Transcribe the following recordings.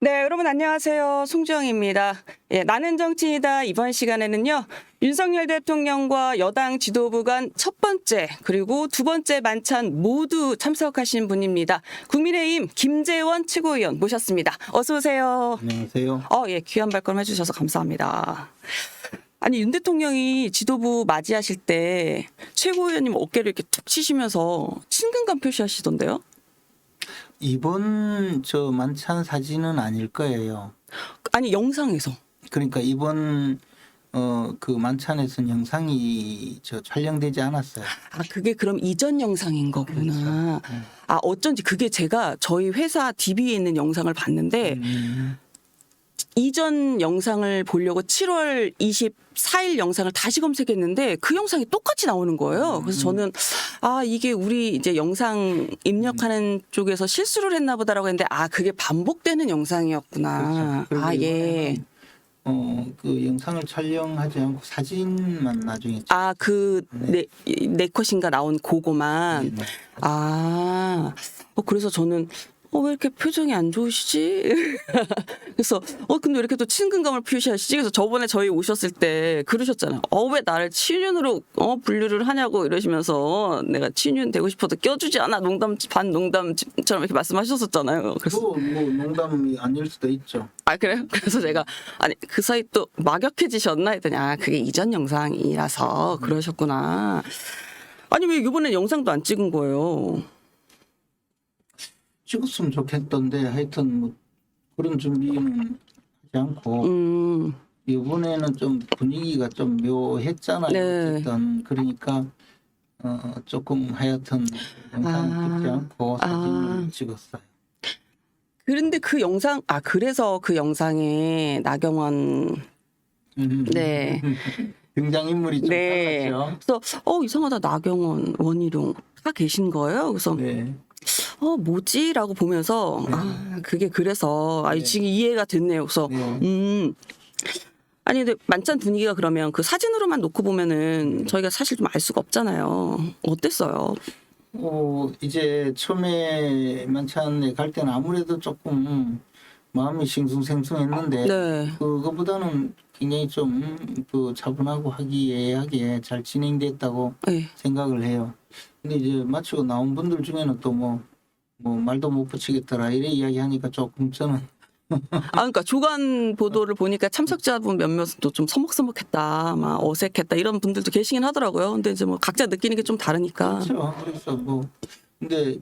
네, 여러분 안녕하세요. 송주영입니다. 예, 나는 정치이다. 이번 시간에는요. 윤석열 대통령과 여당 지도부 간 첫 번째 그리고 두 번째 만찬 모두 참석하신 분입니다. 국민의힘 김재원 최고위원 모셨습니다. 어서 오세요. 안녕하세요. 예, 귀한 발걸음 해주셔서 감사합니다. 아니 윤 대통령이 지도부 맞이하실 때 최고위원님 어깨를 이렇게 툭 치시면서 친근감 표시하시던데요? 이번 저 만찬 사진은 아닐 거예요. 아니 영상에서. 그러니까 이번 그 만찬에서는 영상이 촬영되지 않았어요. 그게 그럼 이전 영상인 거구나. 그렇죠. 어쩐지 그게 제가 저희 회사 DB에 있는 영상을 봤는데 이전 영상을 보려고 7월 24일 영상을 다시 검색했는데 그 영상이 똑같이 나오는 거예요. 그래서 저는 이게 우리 이제 영상 입력하는 쪽에서 실수를 했나 보다라고 했는데 그게 반복되는 영상이었구나. 그렇죠. 예. 그 영상을 촬영하지 않고 사진만 나중에 네 컷인가 나온 그거만. 네. 그래서 저는 왜 이렇게 표정이 안 좋으시지? 그래서 근데 왜 이렇게 또 친근감을 표시하시지? 그래서 저번에 저희 오셨을 때 그러셨잖아요. 왜 나를 친윤으로 분류를 하냐고 이러시면서 내가 친윤 되고 싶어도 껴주지 않아. 농담 반 농담처럼 이렇게 말씀하셨었잖아요. 그래서 뭐 농담이 아닐 수도 있죠. 그래요? 그래서 제가 그 사이 또 막역해지셨나 했더니 그게 이전 영상이라서 그러셨구나. 아니 왜 이번엔 영상도 안 찍은 거예요? 찍었으면 좋겠던데 하여튼 뭐 그런 준비는 하지 않고 이번에는 좀 분위기가 좀 묘했잖아요. 네. 어쨌든 그러니까 조금 하여튼 영상 찍지 않고 사진을 찍었어요. 그런데 그 영상 그래서 그 영상에 나경원 네. 등장인물이 좀 네. 달랐죠. 그래서 이상하다 나경원 원희룡 다 계신 거예요. 그래서 네. 뭐지라고 보면서 그게 그래서 네. 지금 이해가 됐네요. 그래서 네. 아니 근데 만찬 분위기가 그러면 그 사진으로만 놓고 보면은 저희가 사실 좀 알 수가 없잖아요. 어땠어요? 이제 처음에 만찬에 갈 때는 아무래도 조금 마음이 싱숭생숭했는데 네. 그거보다는 굉장히 좀 그 차분하고 화기애애하게 잘 진행됐다고 네. 생각을 해요. 근데 이제 마치고 나온 분들 중에는 또 뭐 말도 못 붙이겠더라 이래 이야기하니까 조금 저는 그러니까 조간 보도를 보니까 참석자분 몇몇은 또 좀 서먹서먹했다, 막 어색했다 이런 분들도 계시긴 하더라고요. 근데 이제 뭐 각자 느끼는 게 좀 다르니까. 그렇죠. 그래서 근데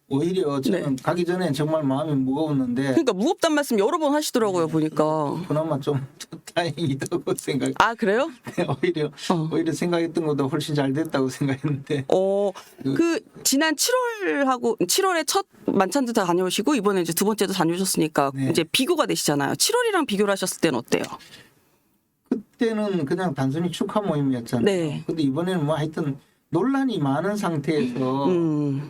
오히려 저는 가기 전에 정말 마음이 무거웠는데 그러니까 무겁단 말씀 여러 번 하시더라고요, 보니까. 그나마 좀 다행이다고 생각. 그래요? 오히려 생각했던 것보다 훨씬 잘 됐다고 생각했는데. 그 지난 7월에 첫 만찬도 다 다녀오시고 이번에 이제 두 번째도 다녀오셨으니까 네. 이제 비교가 되시잖아요. 7월이랑 비교를 하셨을 때는 어때요? 그때는 그냥 단순히 축하 모임이었잖아요. 네. 근데 이번에는 뭐 하여튼 논란이 많은 상태에서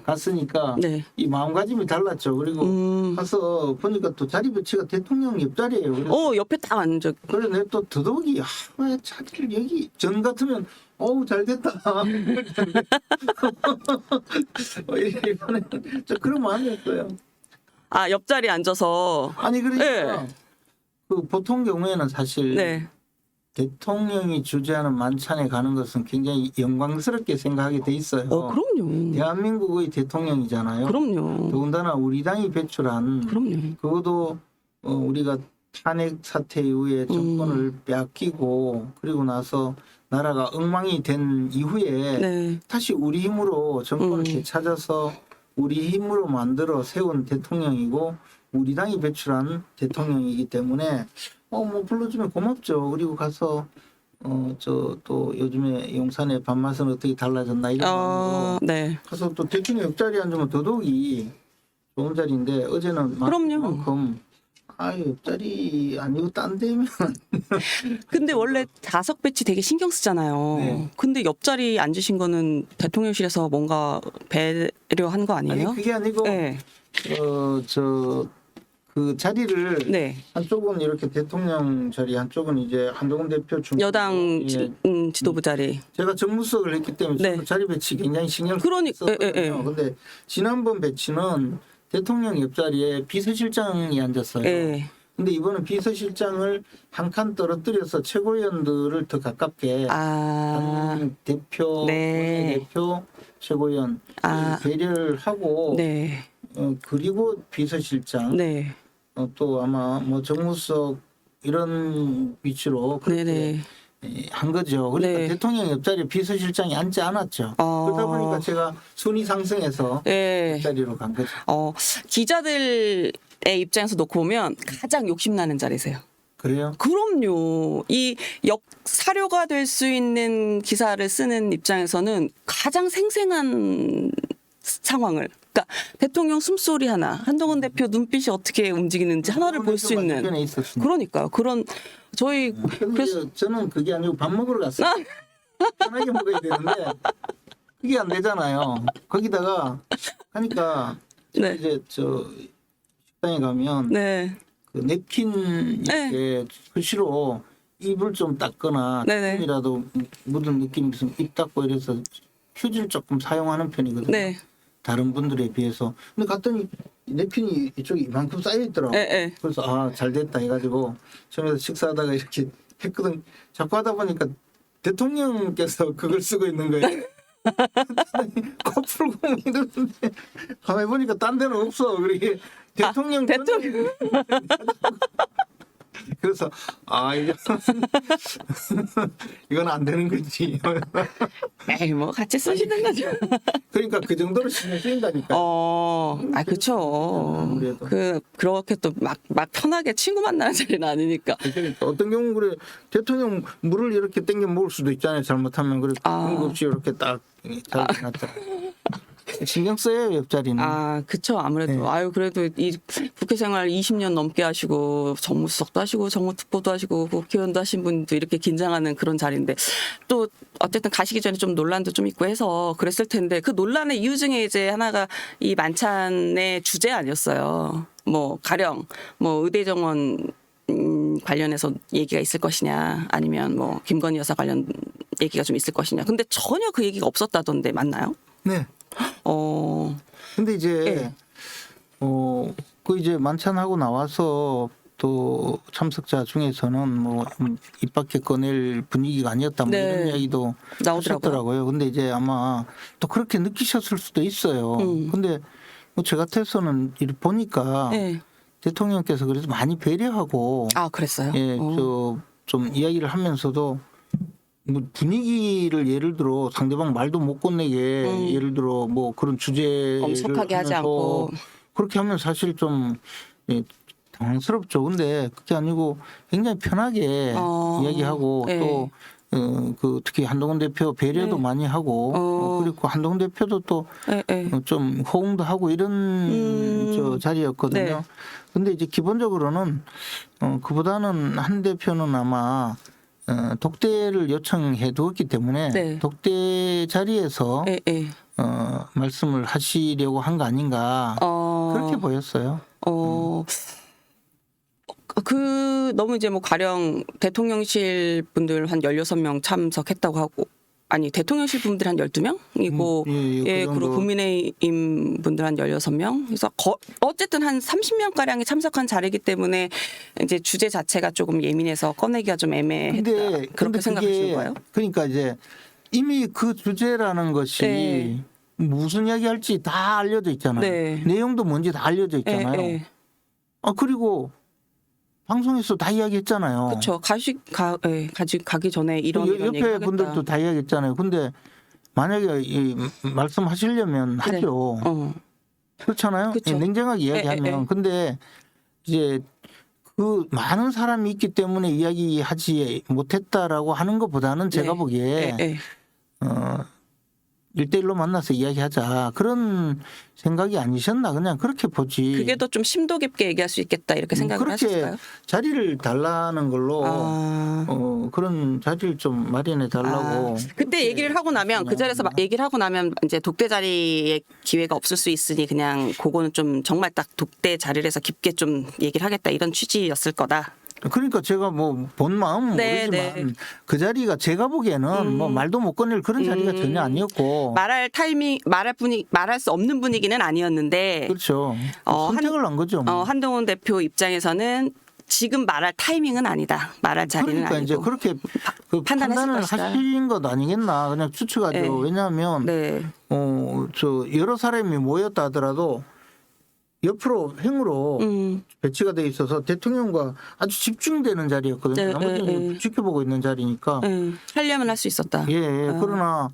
갔으니까 네. 이 마음가짐이 달랐죠. 그리고 가서 보니까 또 자리 배치가 대통령 옆자리예요. 그래서 옆에 딱 앉아. 그래 내가 또 더더욱이 왜 자리를 여기 전 같으면 잘 됐다. 이번에는 저 그런 마음이었어요. 옆자리에 앉아서. 아니 그러니까 네. 그 보통 경우에는 사실 네. 대통령이 주재하는 만찬에 가는 것은 굉장히 영광스럽게 생각하게 돼 있어요. 그럼요. 대한민국의 대통령이잖아요. 그럼요. 더군다나 우리 당이 배출한 그럼요. 그것도 우리가 탄핵 사태 이후에 정권을 빼앗기고 그리고 나서 나라가 엉망이 된 이후에 네. 다시 우리 힘으로 정권을 되찾아서 우리 힘으로 만들어 세운 대통령이고 우리 당이 배출한 대통령이기 때문에 불러주면 고맙죠. 그리고 가서 또 요즘에 용산의 밥맛은 어떻게 달라졌나 이런 마음으로 네. 가서 또 대통령 옆자리에 앉으면 더더욱이 좋은 자리인데 어제는 그럼요. 만큼 옆자리 아니고 딴 데면 근데 원래 좌석 배치 되게 신경 쓰잖아요. 네. 근데 옆자리 앉으신 거는 대통령실에서 뭔가 배려한 거 아니에요? 아니 그게 아니고 네. 그 자리를 네. 한쪽은 이렇게 대통령 자리, 한쪽은 이제 한동훈 대표 여당 지도부 자리. 제가 정무수석을 했기 때문에 네. 자리 배치 굉장히 신경 그러니까, 썼거든요. 근데 지난번 배치는 대통령 옆자리에 비서실장이 앉았어요. 예. 근데 이번은 비서실장을 한 칸 떨어뜨려서 최고위원들을 더 가깝게 당 대표, 네. 대표, 최고위원 아. 배려를 하고 네. 그리고 비서실장 네. 또 아마 뭐 정무수석 이런 위치로 그렇게 네네. 한 거죠. 그러니까 네. 대통령 옆자리에 비서실장이 앉지 않았죠. 그러다 보니까 제가 순위 상승해서 네. 옆자리로 간 거죠. 기자들의 입장에서 놓고 보면 가장 욕심나는 자리세요. 그래요? 그럼요. 이 사료가 될 수 있는 기사를 쓰는 입장에서는 가장 생생한 상황을, 그러니까 대통령 숨소리 하나, 한동훈 대표 눈빛이 어떻게 움직이는지 하나를 볼 수 있는. 주변에 있었습니다. 그러니까 그런 저희 그래서 그래서 저는 그게 아니고 밥 먹으러 갔어요. 편하게 먹어야 되는데 그게 안 되잖아요. 거기다가 하니까 네. 이제 저 식당에 가면 네. 그 냅킨 이렇게 수시로 입을 좀 닦거나 네네. 조금이라도 묻은 느낌이 있으면 입 닦고 이래서 휴지를 조금 사용하는 편이거든요. 네. 다른 분들에 비해서. 근데 갔더니 냅킨이 이쪽에 이만큼 쌓여 있더라고요. 네. 그래서 잘 됐다 해가지고 처음에 식사하다가 이렇게 했거든. 자꾸 하다 보니까 대통령께서 그걸 쓰고 있는 거예요. 코 풀고 이러는데 가만히 보니까 딴 데는 없어. 그러게 대통령 그래서 이건 안 되는 거지. 에이 뭐 같이 쓰시는 거죠. 그러니까 그 정도로 신경 쓰인다니까. 그렇죠. 아무래도. 그렇게 또 막 편하게 친구 만나는 자리는 아니니까. 그러니까 어떤 경우 그래 대통령 물을 이렇게 땡겨 먹을 수도 있잖아요. 잘못하면 그래 그런 거 없이 이렇게 딱 잘 놨다. 신경 써요 옆자리는. 그쵸. 아무래도. 네. 그래도 이 국회 생활 20년 넘게 하시고, 정무수석도 하시고, 정무특보도 하시고, 국회의원도 하신 분도 이렇게 긴장하는 그런 자리인데, 또, 어쨌든 가시기 전에 좀 논란도 좀 있고 해서 그랬을 텐데, 그 논란의 이유 중에 이제 하나가 이 만찬의 주제 아니었어요. 가령, 의대 정원, 관련해서 얘기가 있을 것이냐, 아니면 김건희 여사 관련 얘기가 좀 있을 것이냐. 근데 전혀 그 얘기가 없었다던데, 맞나요? 네. 근데 이제 그 이제 만찬하고 나와서 또 참석자 중에서는 입 밖에 꺼낼 분위기가 아니었다 이런 이야기도 나오더라고요. 근데 이제 아마 또 그렇게 느끼셨을 수도 있어요. 근데 제 같아서는 이렇게 보니까 대통령께서 그래서 많이 배려하고 그랬어요? 예, 좀 이야기를 하면서도 분위기를 예를 들어 상대방 말도 못 건네게 예를 들어 그런 주제를 엄격하게 하지 않고 그렇게 하면 사실 좀 당황스럽죠. 근데 그게 아니고 굉장히 편하게 이야기하고 또 특히 한동훈 대표 배려도 많이 하고 그리고 한동훈 대표도 또 좀 호응도 하고 이런 저 자리였거든요. 근데 이제 기본적으로는 그보다는 한 대표는 아마 독대를 요청해 두었기 때문에 독대 자리에서 말씀을 하시려고 한 거 아닌가 그렇게 보였어요. 너무 이제 가령 대통령실 분들 한 16명 참석했다고 하고 대통령실 분들 한 12명이고 그리고 국민의힘 분들 한 16명. 그래서 어쨌든 한 30명 가량이 참석한 자리이기 때문에 이제 주제 자체가 조금 예민해서 꺼내기가 좀 애매했다. 그렇게 생각하시는 거예요? 그러니까 이제 이미 그 주제라는 것이 무슨 이야기 할지 다 알려져 있잖아요. 내용도 뭔지 다 알려져 있잖아요. 그리고 방송에서 다 이야기했잖아요. 그렇죠. 가기 전에 이런 옆에 분들도 다 이야기했잖아요. 근데 만약에 말씀하시려면 하죠. 그렇잖아요. 냉정하게 이야기하면. 근데 이제 그 많은 사람이 있기 때문에 이야기하지 못했다라고 하는 것보다는 제가 보기에 1대1로 만나서 이야기하자 그런 생각이 아니셨나 그냥 그렇게 보지. 그게 더 좀 심도 깊게 얘기할 수 있겠다 이렇게 생각을 하셨을까요? 그렇게 자리를 달라는 걸로 그런 자리를 좀 마련해 달라고. 그때 얘기를 하고 나면 그 자리에서 얘기를 하고 나면 이제 독대 자리에 기회가 없을 수 있으니 그냥 그거는 좀 정말 딱 독대 자리를 해서 깊게 좀 얘기를 하겠다 이런 취지였을 거다. 그러니까 제가 본 마음은 모르지만 그 자리가 제가 보기에는 말도 못 꺼낼 그런 자리가 전혀 아니었고 말할 수 없는 분위기는 아니었는데 그렇죠. 선택을 한 거죠. 한동훈 대표 입장에서는 지금 말할 타이밍은 아니다. 말할 자리는 그러니까 아니고. 이제 그렇게 그 판단했을 판단을 것이다. 하신 것 아니겠나 그냥 추측하죠. 네. 왜냐하면 네. 저 여러 사람이 모였다 하더라도 옆으로 행으로 배치가 돼 있어서 대통령과 아주 집중되는 자리였거든요. 네, 나머지는 네. 지켜보고 있는 자리니까. 하려면 할 수 있었다. 예, 예. 그러나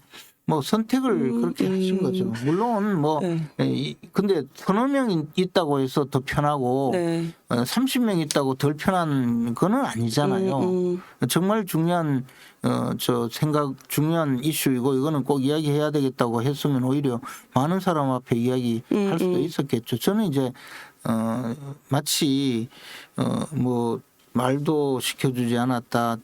뭐 선택을 그렇게 하신 거죠. 물론 뭐 네. 근데 서너 명 있다고 해서 더 편하고 네. 30명 있다고 덜 편한 거는 아니잖아요. 정말 중요한 중요한 이슈이고 이거는 꼭 이야기해야 되겠다고 했으면 오히려 많은 사람 앞에 이야기할 수도 있었겠죠. 저는 이제 마치 뭐 말도 시켜주지 않았다.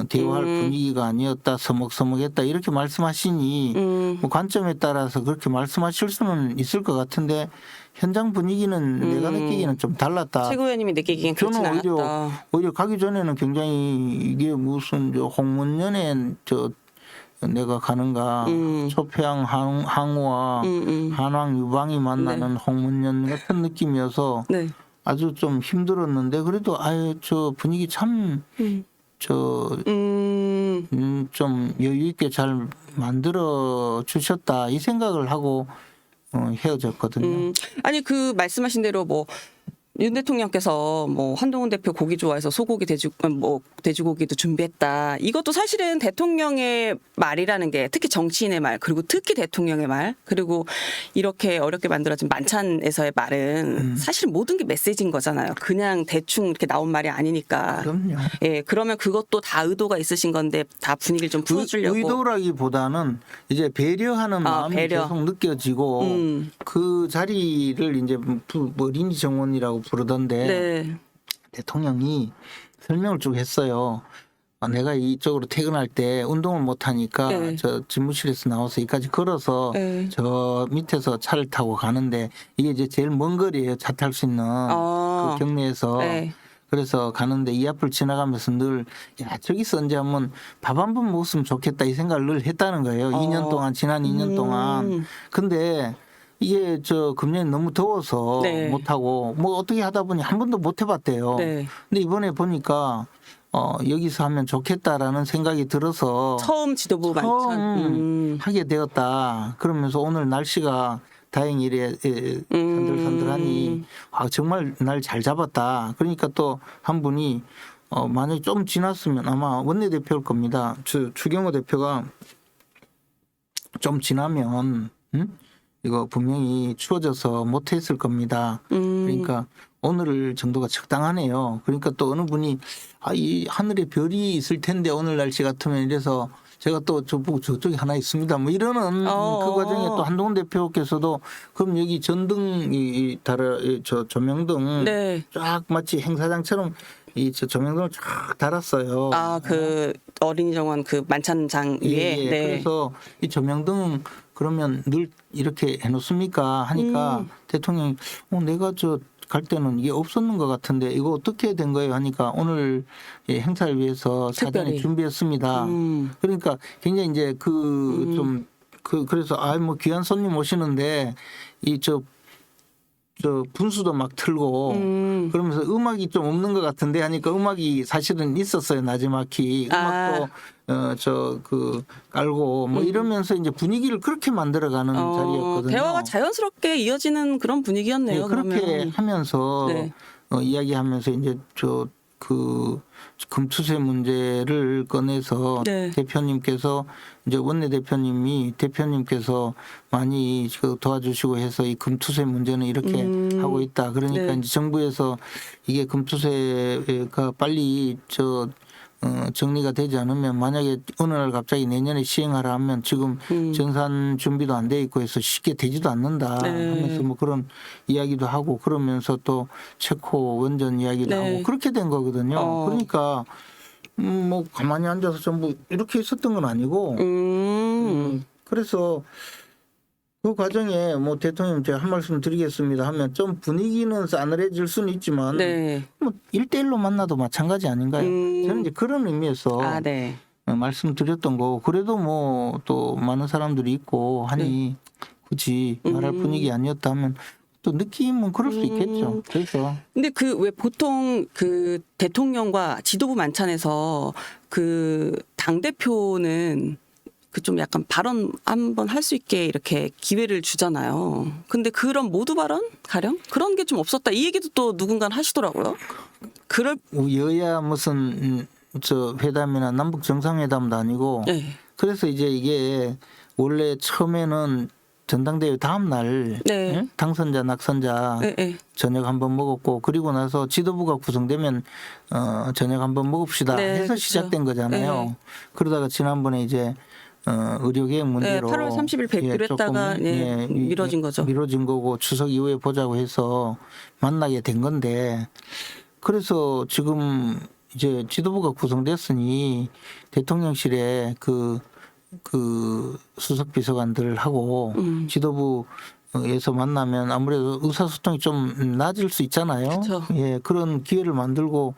대화할 분위기가 아니었다, 서먹서먹했다 이렇게 말씀하시니 뭐 관점에 따라서 그렇게 말씀하실 수는 있을 것 같은데 현장 분위기는 내가 느끼기는 좀 달랐다. 최고위원님이 느끼기엔 그렇진 저는 않았다. 오히려 가기 전에는 굉장히 이게 무슨 홍문연에 내가 가는가 초평 항우와 한왕 유방이 만나는 홍문연 같은 느낌이어서 네. 아주 좀 힘들었는데 그래도 아유 저 분위기 참 좀 여유 있게 잘 만들어 주셨다 이 생각을 하고 헤어졌거든요. 아니 그 말씀하신 대로 뭐 윤 대통령께서 뭐 한동훈 대표 고기 좋아해서 소고기 돼지고기도 준비했다. 이것도 사실은 대통령의 말이라는 게 특히 정치인의 말 그리고 특히 대통령의 말 그리고 이렇게 어렵게 만들어진 만찬에서의 말은 사실 모든 게 메시지인 거잖아요. 그냥 대충 이렇게 나온 말이 아니니까. 그럼요. 예, 그러면 그것도 다 의도가 있으신 건데 다 분위기를 좀 풀어주려고. 의도라기보다는 이제 배려하는 마음이 배려. 계속 느껴지고 그 자리를 이제 뭐 린지 정원이라고 부르던데 네. 대통령이 설명을 쭉 했어요. 내가 이쪽으로 퇴근할 때 운동을 못 하니까 네. 저 집무실에서 나와서 여기까지 걸어서 네. 저 밑에서 차를 타고 가는데 이게 이제 제일 먼 거리예요. 차 탈 수 있는 그 경내에서. 네. 그래서 가는데 이 앞을 지나가면서 늘 야 저기서 언제 한번 밥 한 번 먹었으면 좋겠다 이 생각을 늘 했다는 거예요. 2년 동안 지난 2년 동안. 근데 이게 저 금년에 너무 더워서 네. 못 하고 뭐 어떻게 하다 보니 한 번도 못 해봤대요. 네. 근데 이번에 보니까 여기서 하면 좋겠다라는 생각이 들어서 처음 지도부 만찬. 하게 되었다. 그러면서 오늘 날씨가 다행히 이래 산들산들하니 정말 날 잘 잡았다. 그러니까 또 한 분이 만약에 좀 지났으면 아마 원내대표일 겁니다. 추경호 대표가 좀 지나면 이거 분명히 추워져서 못했을 겁니다. 그러니까 오늘 정도가 적당하네요. 그러니까 또 어느 분이 이 하늘에 별이 있을 텐데 오늘 날씨 같으면 이래서 제가 또 저보고 저쪽에 하나 있습니다. 뭐 이러는 그 과정에 또 한동훈 대표께서도 그럼 여기 전등이 저 조명등 네. 쫙 마치 행사장처럼 저 조명등을 쫙 달았어요. 그 어린이 정원 그 만찬장 위에. 예. 네. 그래서 이 조명등 그러면 늘 이렇게 해놓습니까? 하니까 대통령이 내가 갈 때는 이게 없었는 것 같은데 이거 어떻게 된 거예요? 하니까 오늘 행사를 위해서 사전에 특별히. 준비했습니다. 그러니까 굉장히 이제 그래서 뭐 귀한 손님 오시는데 저 분수도 막 틀고 그러면서 음악이 좀 없는 것 같은데 하니까 음악이 사실은 있었어요. 나지막히 음악도 깔고 뭐 이러면서 이제 분위기를 그렇게 만들어가는 자리였거든요. 대화가 자연스럽게 이어지는 그런 분위기였네요. 네, 그렇게 그러면. 하면서 네. 이야기하면서 이제 금투세 문제를 꺼내서 네. 대표님께서 이제 대표님께서 많이 도와주시고 해서 이 금투세 문제는 이렇게 하고 있다. 그러니까 네. 이제 정부에서 이게 금투세가 빨리 정리가 되지 않으면 만약에 어느 날 갑자기 내년에 시행하라 하면 지금 정산 준비도 안 돼 있고 해서 쉽게 되지도 않는다 네. 하면서 뭐 그런 이야기도 하고 그러면서 또 체코 원전 이야기도 네. 하고 그렇게 된 거거든요. 그러니까 뭐 가만히 앉아서 전부 이렇게 있었던 건 아니고 그래서 그 과정에 뭐 대통령 제가 한 말씀 드리겠습니다 하면 좀 분위기는 싸늘해질 수는 있지만 네. 뭐 1대1로 만나도 마찬가지 아닌가요? 저는 이제 그런 의미에서 네. 말씀드렸던 거고 그래도 뭐 또 많은 사람들이 있고 하니 굳이 말할 분위기 아니었다 하면 또 느낌은 그럴 수 있겠죠. 그래서 근데 그 왜 보통 그 대통령과 지도부 만찬에서 그 당대표는 그 좀 약간 발언 한번 할 수 있게 이렇게 기회를 주잖아요. 근데 그런 모두 발언 가령 그런 게 좀 없었다. 이 얘기도 또 누군가 하시더라고요. 그럴 여야 무슨 저 회담이나 남북 정상회담도 아니고 네. 그래서 이제 이게 원래 처음에는 전당대회 다음 날 네. 예? 당선자 낙선자 네, 네. 저녁 한번 먹었고 그리고 나서 지도부가 구성되면 저녁 한번 먹읍시다 네, 해서 그쵸. 시작된 거잖아요. 네. 그러다가 지난번에 이제 의료계획 문제로 8월 30일 뵙기로 조금, 했다가 미뤄진 거죠. 미뤄진 거고 추석 이후에 보자고 해서 만나게 된 건데 그래서 지금 이제 지도부가 구성됐으니 대통령실에 그 수석 비서관들하고 지도부에서 만나면 아무래도 의사소통이 좀 낮을 수 있잖아요. 그쵸. 예, 그런 기회를 만들고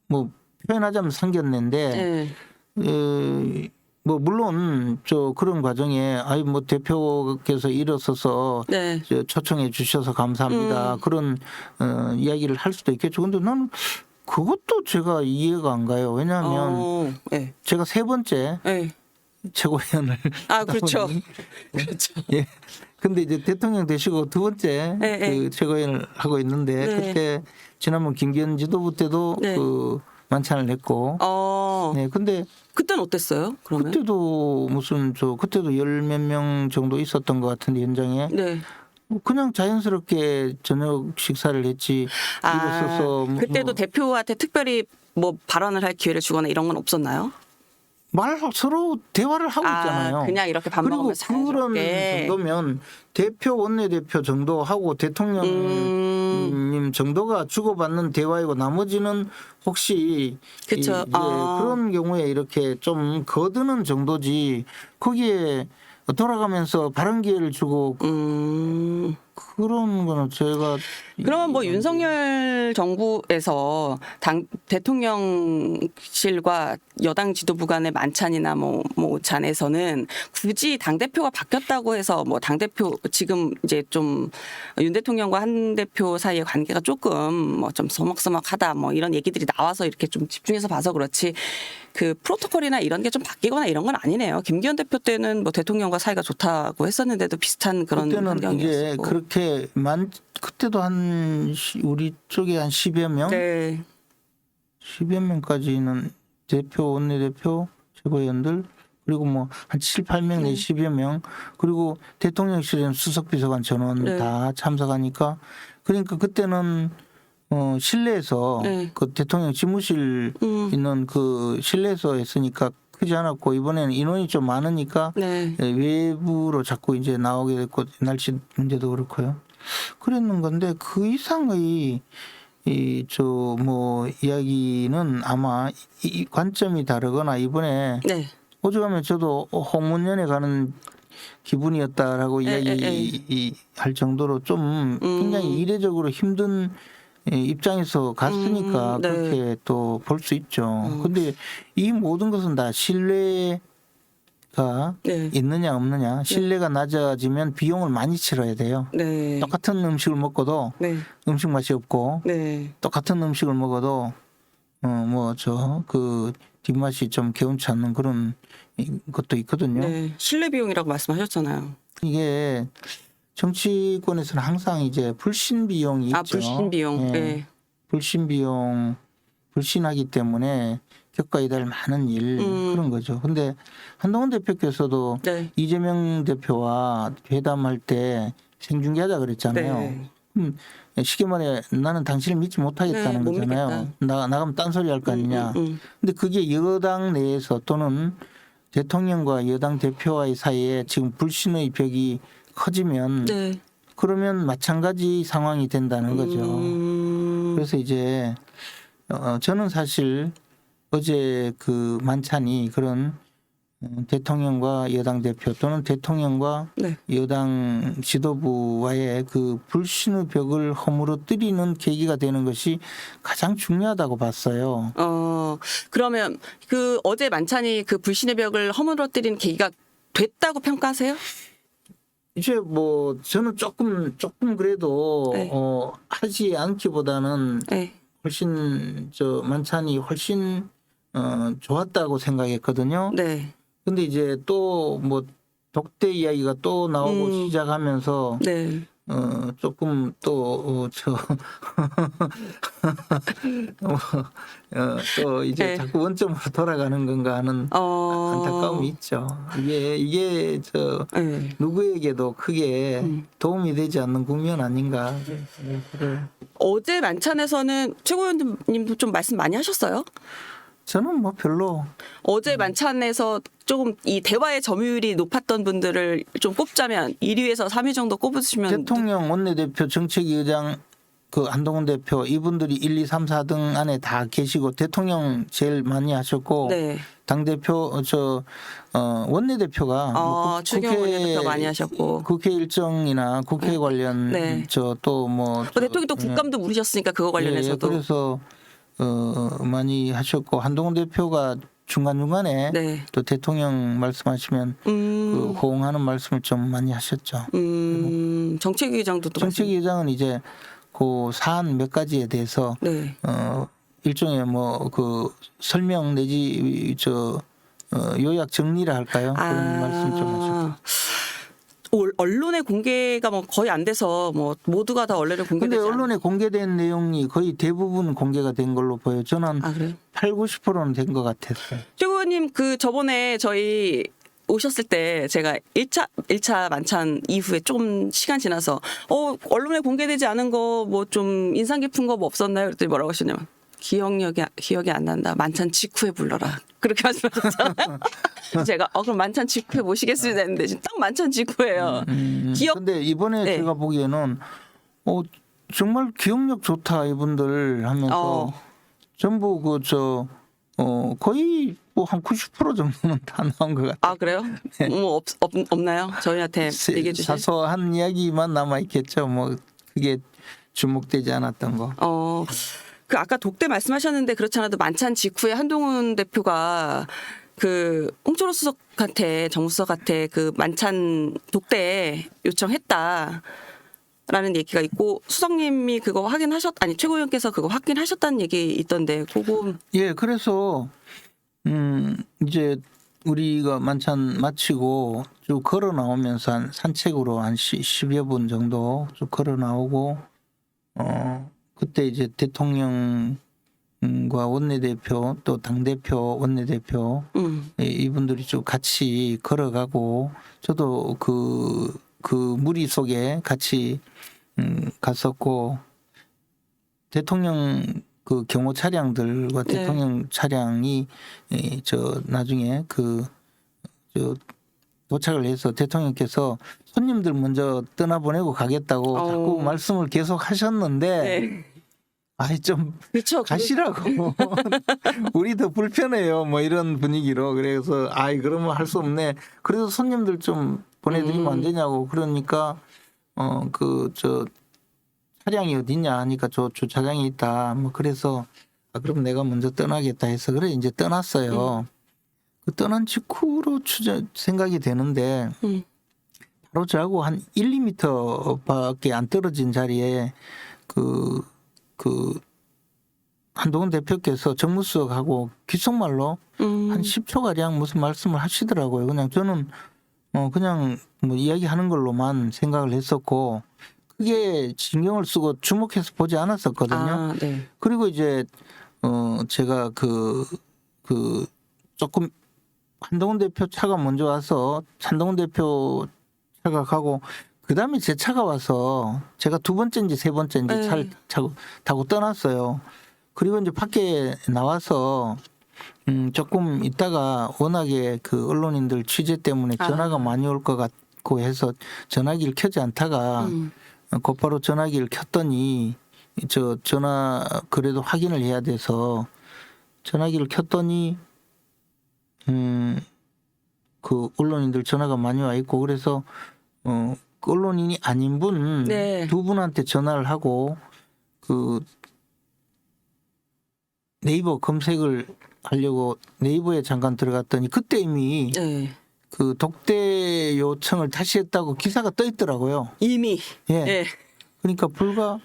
뭐 표현하자면 상견례인데 네. 뭐 물론 저 그런 과정에 아이 뭐 대표께서 일어서서 네. 저 초청해 주셔서 감사합니다. 그런 이야기를 할 수도 있겠죠. 근데 나는 그것도 제가 이해가 안 가요. 왜냐하면 네. 제가 세 번째 네. 최고위원을 아, 그렇죠. 하다 보니 그렇죠. 예. 근데 이제 대통령 되시고 두 번째 네, 그 네. 최고위원을 하고 있는데 네. 그때 지난번 김기현 지도부 때도 네. 그 만찬을 했고 네. 근데 그때는 어땠어요? 그러면? 그때도 무슨 저 그때도 열 몇 명 정도 있었던 것 같은데 현장에 네. 그냥 자연스럽게 저녁 식사를 했지 일어서서 그때도 대표한테 특별히 뭐 발언을 할 기회를 주거나 이런 건 없었나요? 서로 대화를 하고 있잖아요. 그냥 이렇게 밥 그리고 먹으면서 그런 사이좋게. 정도면 대표 원내대표 정도하고 대통령님 정도가 주고받는 대화이고 나머지는 혹시 그쵸. 이제 그런 경우에 이렇게 좀 거드는 정도지 거기에 돌아가면서 발언 기회를 주고 그런 거는 제가 그러면 뭐 윤석열 정부에서 대통령실과 여당 지도부 간의 만찬이나 뭐 오찬에서는 굳이 당 대표가 바뀌었다고 해서 뭐 당 대표 지금 이제 좀 윤 대통령과 한 대표 사이의 관계가 조금 뭐 좀 서먹서먹하다 뭐 이런 얘기들이 나와서 이렇게 좀 집중해서 봐서 그렇지 그 프로토콜이나 이런 게 좀 바뀌거나 이런 건 아니네요. 김기현 대표 때는 뭐 대통령과 사이가 좋다고 했었는데도 비슷한 그런 그때는 환경이었고. 이제 그렇게 그때도 우리 쪽에 한 10여 명, 네. 10여 명까지는 대표, 원내대표, 최고위원들 그리고 뭐 한 7, 8명 내지 10여 명 그리고 대통령실에는 수석비서관 전원 네. 다 참석하니까 그러니까 그때는 실내에서 네. 그 대통령 집무실 있는 그 실내에서 했으니까 크지 않았고 이번에는 인원이 좀 많으니까 네. 외부로 자꾸 이제 나오게 됐고 날씨 문제도 그렇고요. 그랬는 건데 그 이상의 뭐 이야기는 아마 이 관점이 다르거나 이번에 네. 오죽하면 저도 홍문연에 가는 기분이었다라고 이야기할 정도로 좀 굉장히 이례적으로 힘든 입장에서 갔으니까 네. 그렇게 또 볼 수 있죠. 근데 이 모든 것은 다 신뢰가 네. 있느냐 없느냐. 신뢰가 낮아지면 비용을 많이 치러야 돼요. 네. 똑같은 음식을 먹고도 네. 음식 맛이 없고 네. 똑같은 음식을 먹어도 뭐 그 뒷맛이 좀 개운치 않는 그런 것도 있거든요. 네. 신뢰 비용이라고 말씀하셨잖아요. 이게 정치권에서는 항상 이제 불신 비용이 있죠. 불신 비용. 예. 네. 불신 비용, 불신하기 때문에 겪어야 될 많은 일 그런 거죠. 근데 한동훈 대표께서도 네. 이재명 대표와 회담할 때 생중계하자 그랬잖아요. 네. 쉽게 말해 나는 당신을 믿지 못하겠다는 네, 못 거잖아요. 나가면 딴소리 할 거 아니냐. 음. 근데 그게 여당 내에서 또는 대통령과 여당 대표와의 사이에 지금 불신의 벽이 커지면 네. 그러면 마찬가지 상황이 된다는 거죠. 그래서 이제 저는 사실 어제 그 만찬이 그런 대통령과 여당 대표 또는 대통령과 네. 여당 지도부와의 그 불신의 벽을 허물어뜨리는 계기가 되는 것이 가장 중요하다고 봤어요. 그러면 그 어제 만찬이 그 불신의 벽을 허물어뜨리는 계기가 됐다고 평가하세요? 이제 뭐 저는 조금 그래도 네. 하지 않기보다는 네. 훨씬 만찬이 훨씬 좋았다고 생각했거든요. 네. 근데 이제 또 뭐 독대 이야기가 또 나오고 시작하면서 네. 조금 또 또 이제 네. 자꾸 원점으로 돌아가는 건가 하는 안타까움이 있죠. 이게 네. 누구에게도 크게 도움이 되지 않는 국면 아닌가. 어제 만찬에서는 최고위원님도 좀 말씀 많이 하셨어요? 저는 뭐 별로 어제 만찬에서 조금 이 대화의 점유율이 높았던 분들을 좀 꼽자면 1위에서 3위 정도 꼽으시면 대통령 원내대표 정책위 의장 그 한동훈 대표 이분들이 1, 2, 3, 4등 안에 다 계시고 대통령 제일 많이 하셨고 네. 당대표 원내대표가 추경 원내대표 많이 하셨고 국회 일정이나 국회 관련 네. 대통령이 또 국감도 물으셨으니까 그거 관련해서도 그래서 많이 하셨고 한동훈 대표가 중간중간에 네. 또 대통령 말씀하시면 그 호응하는 말씀을 좀 많이 하셨죠. 정책위 의장도 또 정책위 의장은 이제 그 사안 몇 가지에 대해서 네. 일종의 뭐 그 설명 내지 요약 정리를 할까요? 그런 말씀 좀 하셨고. 언론의 공개가 뭐 거의 안 돼서 뭐 모두가 다 언론에 근데 공개되지 언론에 공개된 내용이 거의 대부분 공개가 된 걸로 보여요. 저는 그래요? 8, 90%는 된 것 같았어요. 최고위원님 그 저번에 저희 오셨을 때 제가 1차 만찬 이후에 좀 시간 지나서 언론에 공개되지 않은 거 뭐 좀 인상 깊은 거 뭐 없었나요? 그랬더니 뭐라고 하셨냐면 기억이 안 난다. 만찬 직후에 불러라. 그렇게 말씀하셨잖아요. 제가 그럼 만찬 직후에 모시겠습니다 했는데 지금 딱 만찬 직후예요. 근데 이번에 네. 제가 보기에는 정말 기억력 좋다 이분들 하면서 전부 거의 뭐 한 90% 정도는 다 나온 것 같아요. 그래요? 뭐 없나요? 저희한테 얘기해 주실? 사소한 이야기만 남아 있겠죠. 뭐 그게 주목되지 않았던 거. 그 아까 독대 말씀하셨는데 그렇지 않아도 만찬 직후에 한동훈 대표가 그 홍철호 수석한테 정무수석한테 그 만찬 독대 요청했다라는 얘기가 있고 수석님이 그거 최고위원께서 그거 확인하셨다는 얘기 있던데 그거 예, 그래서 이제 우리가 만찬 마치고 쭉 걸어 나오면서 한 산책으로 한 10여 분 정도 쭉 걸어 나오고 그때 이제 대통령과 원내대표 또 당대표 원내대표 이분들이 쭉 같이 걸어가고 저도 그 무리 속에 같이 갔었고 대통령 그 경호 차량들과 네. 대통령 차량이 나중에 도착을 해서 대통령께서 손님들 먼저 떠나보내고 가겠다고 자꾸 말씀을 계속 하셨는데 네. 좀 그렇죠. 가시라고 우리 더 불편해요 뭐 이런 분위기로 그래서 그러면 할 수 없네 그래서 손님들 좀 보내드리면 안 되냐고 그러니까 차량이 어디냐 하니까 저 주차장에 있다 뭐 그래서 그럼 내가 먼저 떠나겠다 해서 그래 이제 떠났어요. 그 떠난 직후로 생각이 되는데 바로 저하고 한 1, 2m밖에 안 떨어진 자리에 그 한동훈 대표께서 정무수석하고 귓속말로 한 10초 가량 무슨 말씀을 하시더라고요. 그냥 저는 그냥 뭐 이야기하는 걸로만 생각을 했었고 크게 신경을 쓰고 주목해서 보지 않았었거든요. 네. 그리고 이제 제가 조금 한동훈 대표 차가 먼저 와서 한동훈 대표 차가 가고 그다음에 제 차가 와서 제가 두 번째인지 세 번째인지 차를 타고 떠났어요. 그리고 이제 밖에 나와서 조금 있다가 워낙에 그 언론인들 취재 때문에 전화가 많이 올 것 같고 해서 전화기를 켜지 않다가 곧바로 전화기를 켰더니 전화 그래도 확인을 해야 돼서 전화기를 켰더니 그 언론인들 전화가 많이 와 있고 그래서 그 언론인이 아닌 분 두 분한테 전화를 하고 그 네이버 검색을 하려고 네이버에 잠깐 들어갔더니 그때 이미 그 독대 요청을 다시 했다고 기사가 떠 있더라고요. 이미 예. 예. 그러니까 불과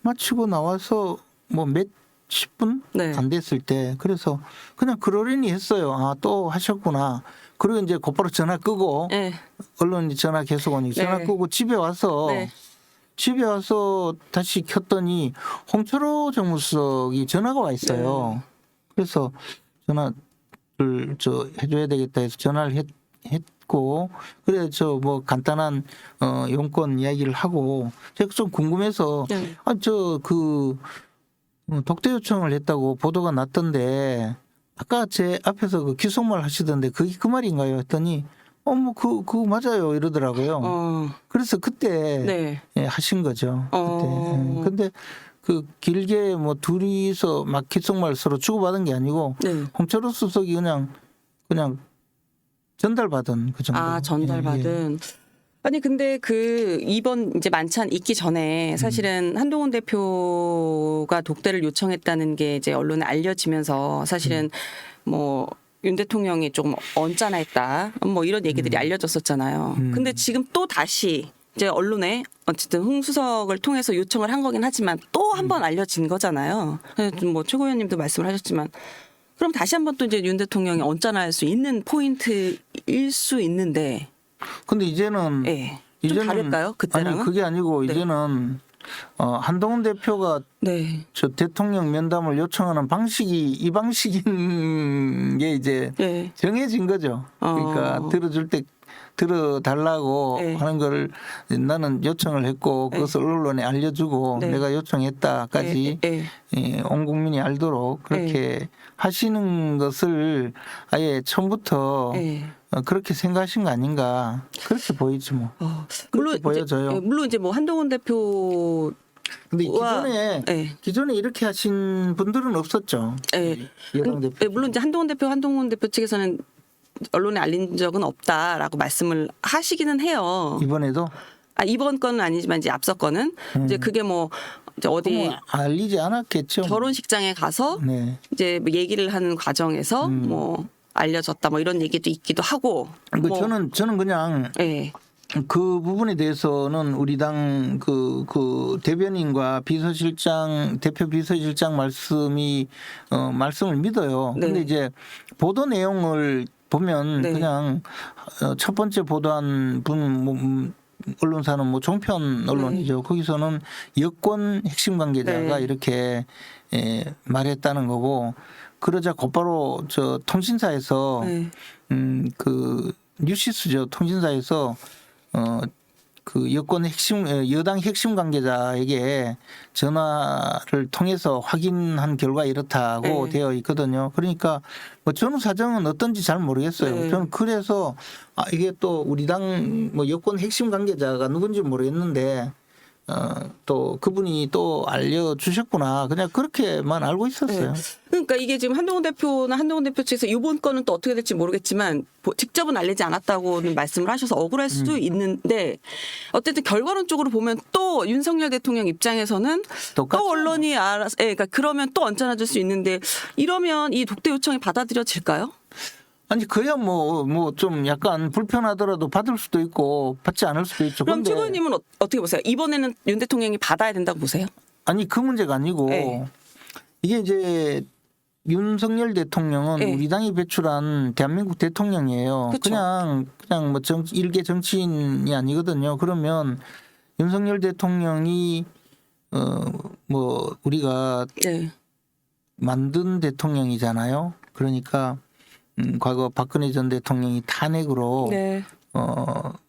마치고 나와서 뭐 몇 10분 네. 안 됐을 때 그래서 그냥 그러려니 했어요. 아, 또 하셨구나. 그리고 이제 곧바로 전화 끄고 예. 언론이 전화 계속 오니까 전화 네. 끄고 집에 와서 다시 켰더니 홍철호 정무수석이 전화가 와 있어요. 네. 그래서 전화를 해줘야 되겠다 해서 전화를 했고 그래 뭐 간단한 용건 이야기를 하고 제가 좀 궁금해서 네. 독대 요청을 했다고 보도가 났던데 아까 제 앞에서 그 귓속말 하시던데 그게 그 말인가요? 했더니 그거 맞아요 이러더라고요. 그래서 그때 네. 예, 하신 거죠. 그때. 예. 근데 그 길게 뭐 둘이서 막 귓속말 서로 주고받은 게 아니고 네. 홍철호 수석이 그냥 전달받은 그 정도. 아, 전달받은. 아니 근데 이번 이제 만찬 있기 전에 사실은 한동훈 대표가 독대를 요청했다는 게 이제 언론에 알려지면서 사실은 뭐 윤 대통령이 좀 언짢아했다 뭐 이런 얘기들이 알려졌었잖아요. 근데 지금 또 다시 이제 언론에 어쨌든 홍 수석을 통해서 요청을 한 거긴 하지만 또 한 번 알려진 거잖아요. 뭐 최고위원님도 말씀을 하셨지만 그럼 다시 한 번 또 이제 윤 대통령이 언짢아할 수 있는 포인트일 수 있는데. 근데 이제는 네. 좀 다를까요? 그때랑은? 아니 그게 아니고 네. 이제는 한동훈 대표가 네. 저 대통령 면담을 요청하는 방식이 이 방식인 게 이제 네. 정해진 거죠. 그러니까 들어달라고 네. 하는 걸 나는 요청을 했고 그것을 언론에 알려주고 네. 내가 요청했다까지 네. 예, 온 국민이 알도록 그렇게 하시는 것을 아예 처음부터 네. 그렇게 생각하신 거 아닌가 그렇게 보이지 뭐. 물론 보여져요. 이제, 물론 이제 뭐 한동훈 대표 근데 기존에 이렇게 하신 분들은 없었죠. 여당 대표. 물론 이제 한동훈 대표 측에서는 언론에 알린 적은 없다라고 말씀을 하시기는 해요. 이번에도 이번 건은 아니지만 이제 앞서 건은 이제 그게 뭐 이제 어디 알리지 않았겠죠. 결혼식장에 가서 네. 이제 뭐 얘기를 하는 과정에서 뭐 알려졌다 뭐 이런 얘기도 있기도 하고. 뭐 저는 그냥 네. 그 부분에 대해서는 우리 당 그 대변인과 대표 비서실장 말씀을 믿어요. 네. 근데 이제 보도 내용을 보면 네. 그냥 첫 번째 보도한 분 언론사는 뭐 종편 언론이죠. 거기서는 여권 핵심 관계자가 네. 이렇게 말했다는 거고 그러자 곧바로 저 통신사에서 네. 그 뉴시스죠. 통신사에서 그 여당 핵심 관계자에게 전화를 통해서 확인한 결과 이렇다고 네. 되어 있거든요. 그러니까 뭐 저는 사정은 어떤지 잘 모르겠어요. 네. 저는 그래서 이게 또 우리 당 뭐 여권 핵심 관계자가 누군지 모르겠는데 또 그분이 또 알려주셨구나. 그냥 그렇게만 알고 있었어요. 네. 그러니까 이게 지금 한동훈 대표 측에서 이번 건은 또 어떻게 될지 모르겠지만 직접은 알리지 않았다고는 말씀을 하셔서 억울할 수도 있는데 어쨌든 결과론적으로 보면 또 윤석열 대통령 입장에서는 똑같죠. 또 언론이 알아서 그러니까 그러면 또 언짢아질 수 있는데 이러면 이 독대 요청이 받아들여질까요? 아니 그야 뭐 좀 약간 불편하더라도 받을 수도 있고 받지 않을 수도 있죠. 그럼 근데 최고위원님은 어떻게 보세요? 이번에는 윤 대통령이 받아야 된다고 보세요? 아니 그 문제가 아니고 네. 이게 이제 윤석열 대통령은 네. 우리 당이 배출한 대한민국 대통령이에요. 그쵸. 그냥 뭐 일개 정치인이 아니거든요. 그러면 윤석열 대통령이 뭐 우리가 네. 만든 대통령이잖아요. 그러니까 과거 박근혜 전 대통령이 탄핵으로 네.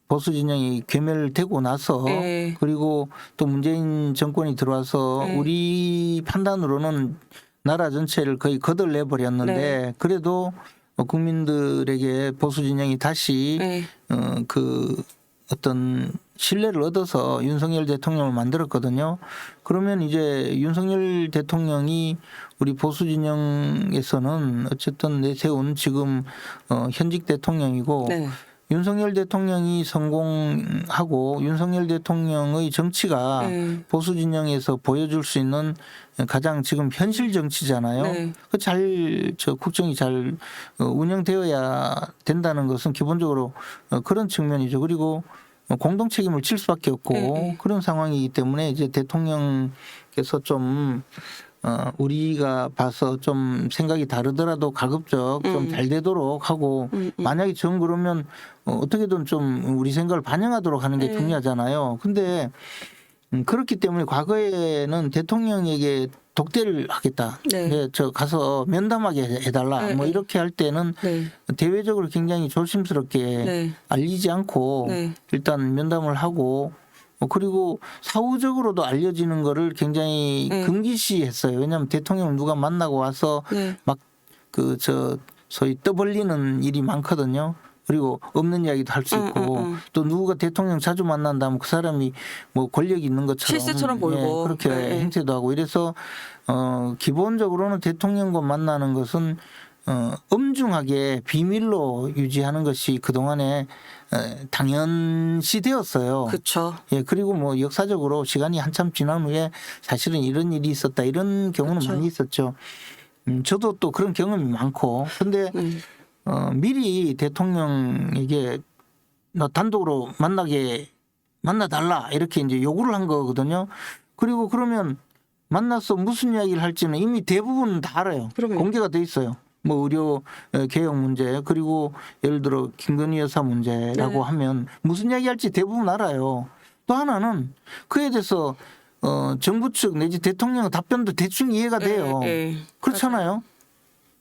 보수 진영이 괴멸되고 나서 네. 그리고 또 문재인 정권이 들어와서 네. 우리 판단으로는 나라 전체를 거의 거덜내 버렸는데 네. 그래도 국민들에게 보수 진영이 다시 네. 그 어떤 신뢰를 얻어서 윤석열 대통령을 만들었거든요. 그러면 이제 윤석열 대통령이 우리 보수 진영에서는 어쨌든 내세운 지금 현직 대통령이고 네. 윤석열 대통령이 성공하고 윤석열 대통령의 정치가 네. 보수 진영에서 보여줄 수 있는 가장 지금 현실 정치잖아요. 네. 그 국정이 잘 운영되어야 된다는 것은 기본적으로 그런 측면이죠. 그리고 공동 책임을 질 수밖에 없고 네. 그런 상황이기 때문에 이제 대통령께서 좀 우리가 봐서 좀 생각이 다르더라도 가급적 좀 잘 되도록 하고 만약에 정 그러면 어떻게든 좀 우리 생각을 반영하도록 하는 게 네. 중요하잖아요. 근데 그렇기 때문에 과거에는 대통령에게 독대를 하겠다. 네. 네, 저 가서 면담하게 해달라. 네, 뭐 네. 이렇게 할 때는 네. 대외적으로 굉장히 조심스럽게 네. 알리지 않고 네. 일단 면담을 하고 그리고 사후적으로도 알려지는 거를 굉장히 네. 금기시했어요. 왜냐하면 대통령을 누가 만나고 와서 네. 막 소위 떠벌리는 일이 많거든요. 그리고 없는 이야기도 할 수 있고 또 누가 대통령 자주 만난다면 그 사람이 뭐 권력이 있는 것처럼 실세처럼 보이고. 그렇게 네. 행세도 하고 이래서 기본적으로는 대통령과 만나는 것은 엄중하게 비밀로 유지하는 것이 그동안에 당연시 되었어요. 그렇죠. 예, 그리고 뭐 역사적으로 시간이 한참 지난 후에 사실은 이런 일이 있었다 이런 경우는 그쵸. 많이 있었죠. 저도 또 그런 경험이 많고 근데 미리 대통령에게 너 단독으로 만나달라 이렇게 이제 요구를 한 거거든요. 그리고 그러면 만나서 무슨 이야기를 할지는 이미 대부분 다 알아요. 그럼요. 공개가 돼 있어요. 뭐 의료 개혁 문제 그리고 예를 들어 김건희 여사 문제라고 네. 하면 무슨 이야기 할지 대부분 알아요. 또 하나는 그에 대해서 정부 측 내지 대통령 답변도 대충 이해가 돼요. 네. 그렇잖아요.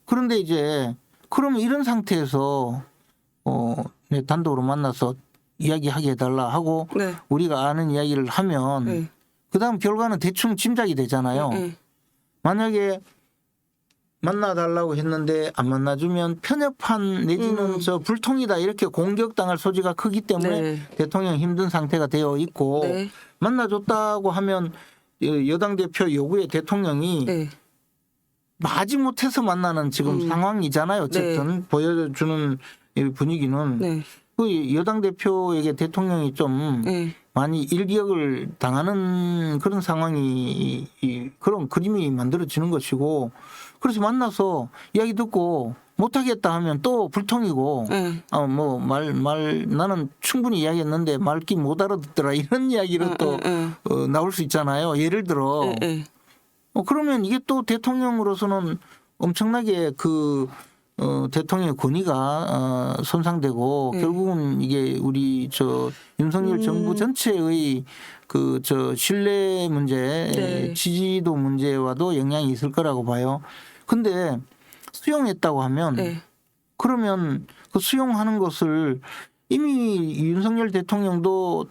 그런데 이제 그러면 이런 상태에서 네, 단독으로 만나서 이야기하게 해달라 하고 네. 우리가 아는 이야기를 하면 네. 그다음 결과는 대충 짐작이 되잖아요. 네. 만약에 만나달라고 했는데 안 만나주면 편협한 내지는 저 불통이다 이렇게 공격당할 소지가 크기 때문에 네. 대통령 힘든 상태가 되어 있고 네. 만나줬다고 하면 여당 대표 요구에 대통령이 네. 마지못해서 만나는 지금 상황이잖아요. 어쨌든 보여주는 이 분위기는 네. 그 여당 대표에게 대통령이 좀 네. 많이 일격을 당하는 그런 상황이 그런 그림이 만들어지는 것이고 그래서 만나서 이야기 듣고 못하겠다 하면 또 불통이고 네. 뭐 나는 충분히 이야기했는데 말귀 못 알아듣더라 이런 이야기로 또 나올 수 있잖아요. 예를 들어 네. 그러면 이게 또 대통령으로서는 엄청나게 대통령의 권위가 손상되고 결국은 이게 우리 윤석열 정부 전체의 신뢰 문제, 네. 지지도 문제와도 영향이 있을 거라고 봐요. 근데 수용했다고 하면 네. 그러면 그 수용하는 것을 이미 윤석열 대통령도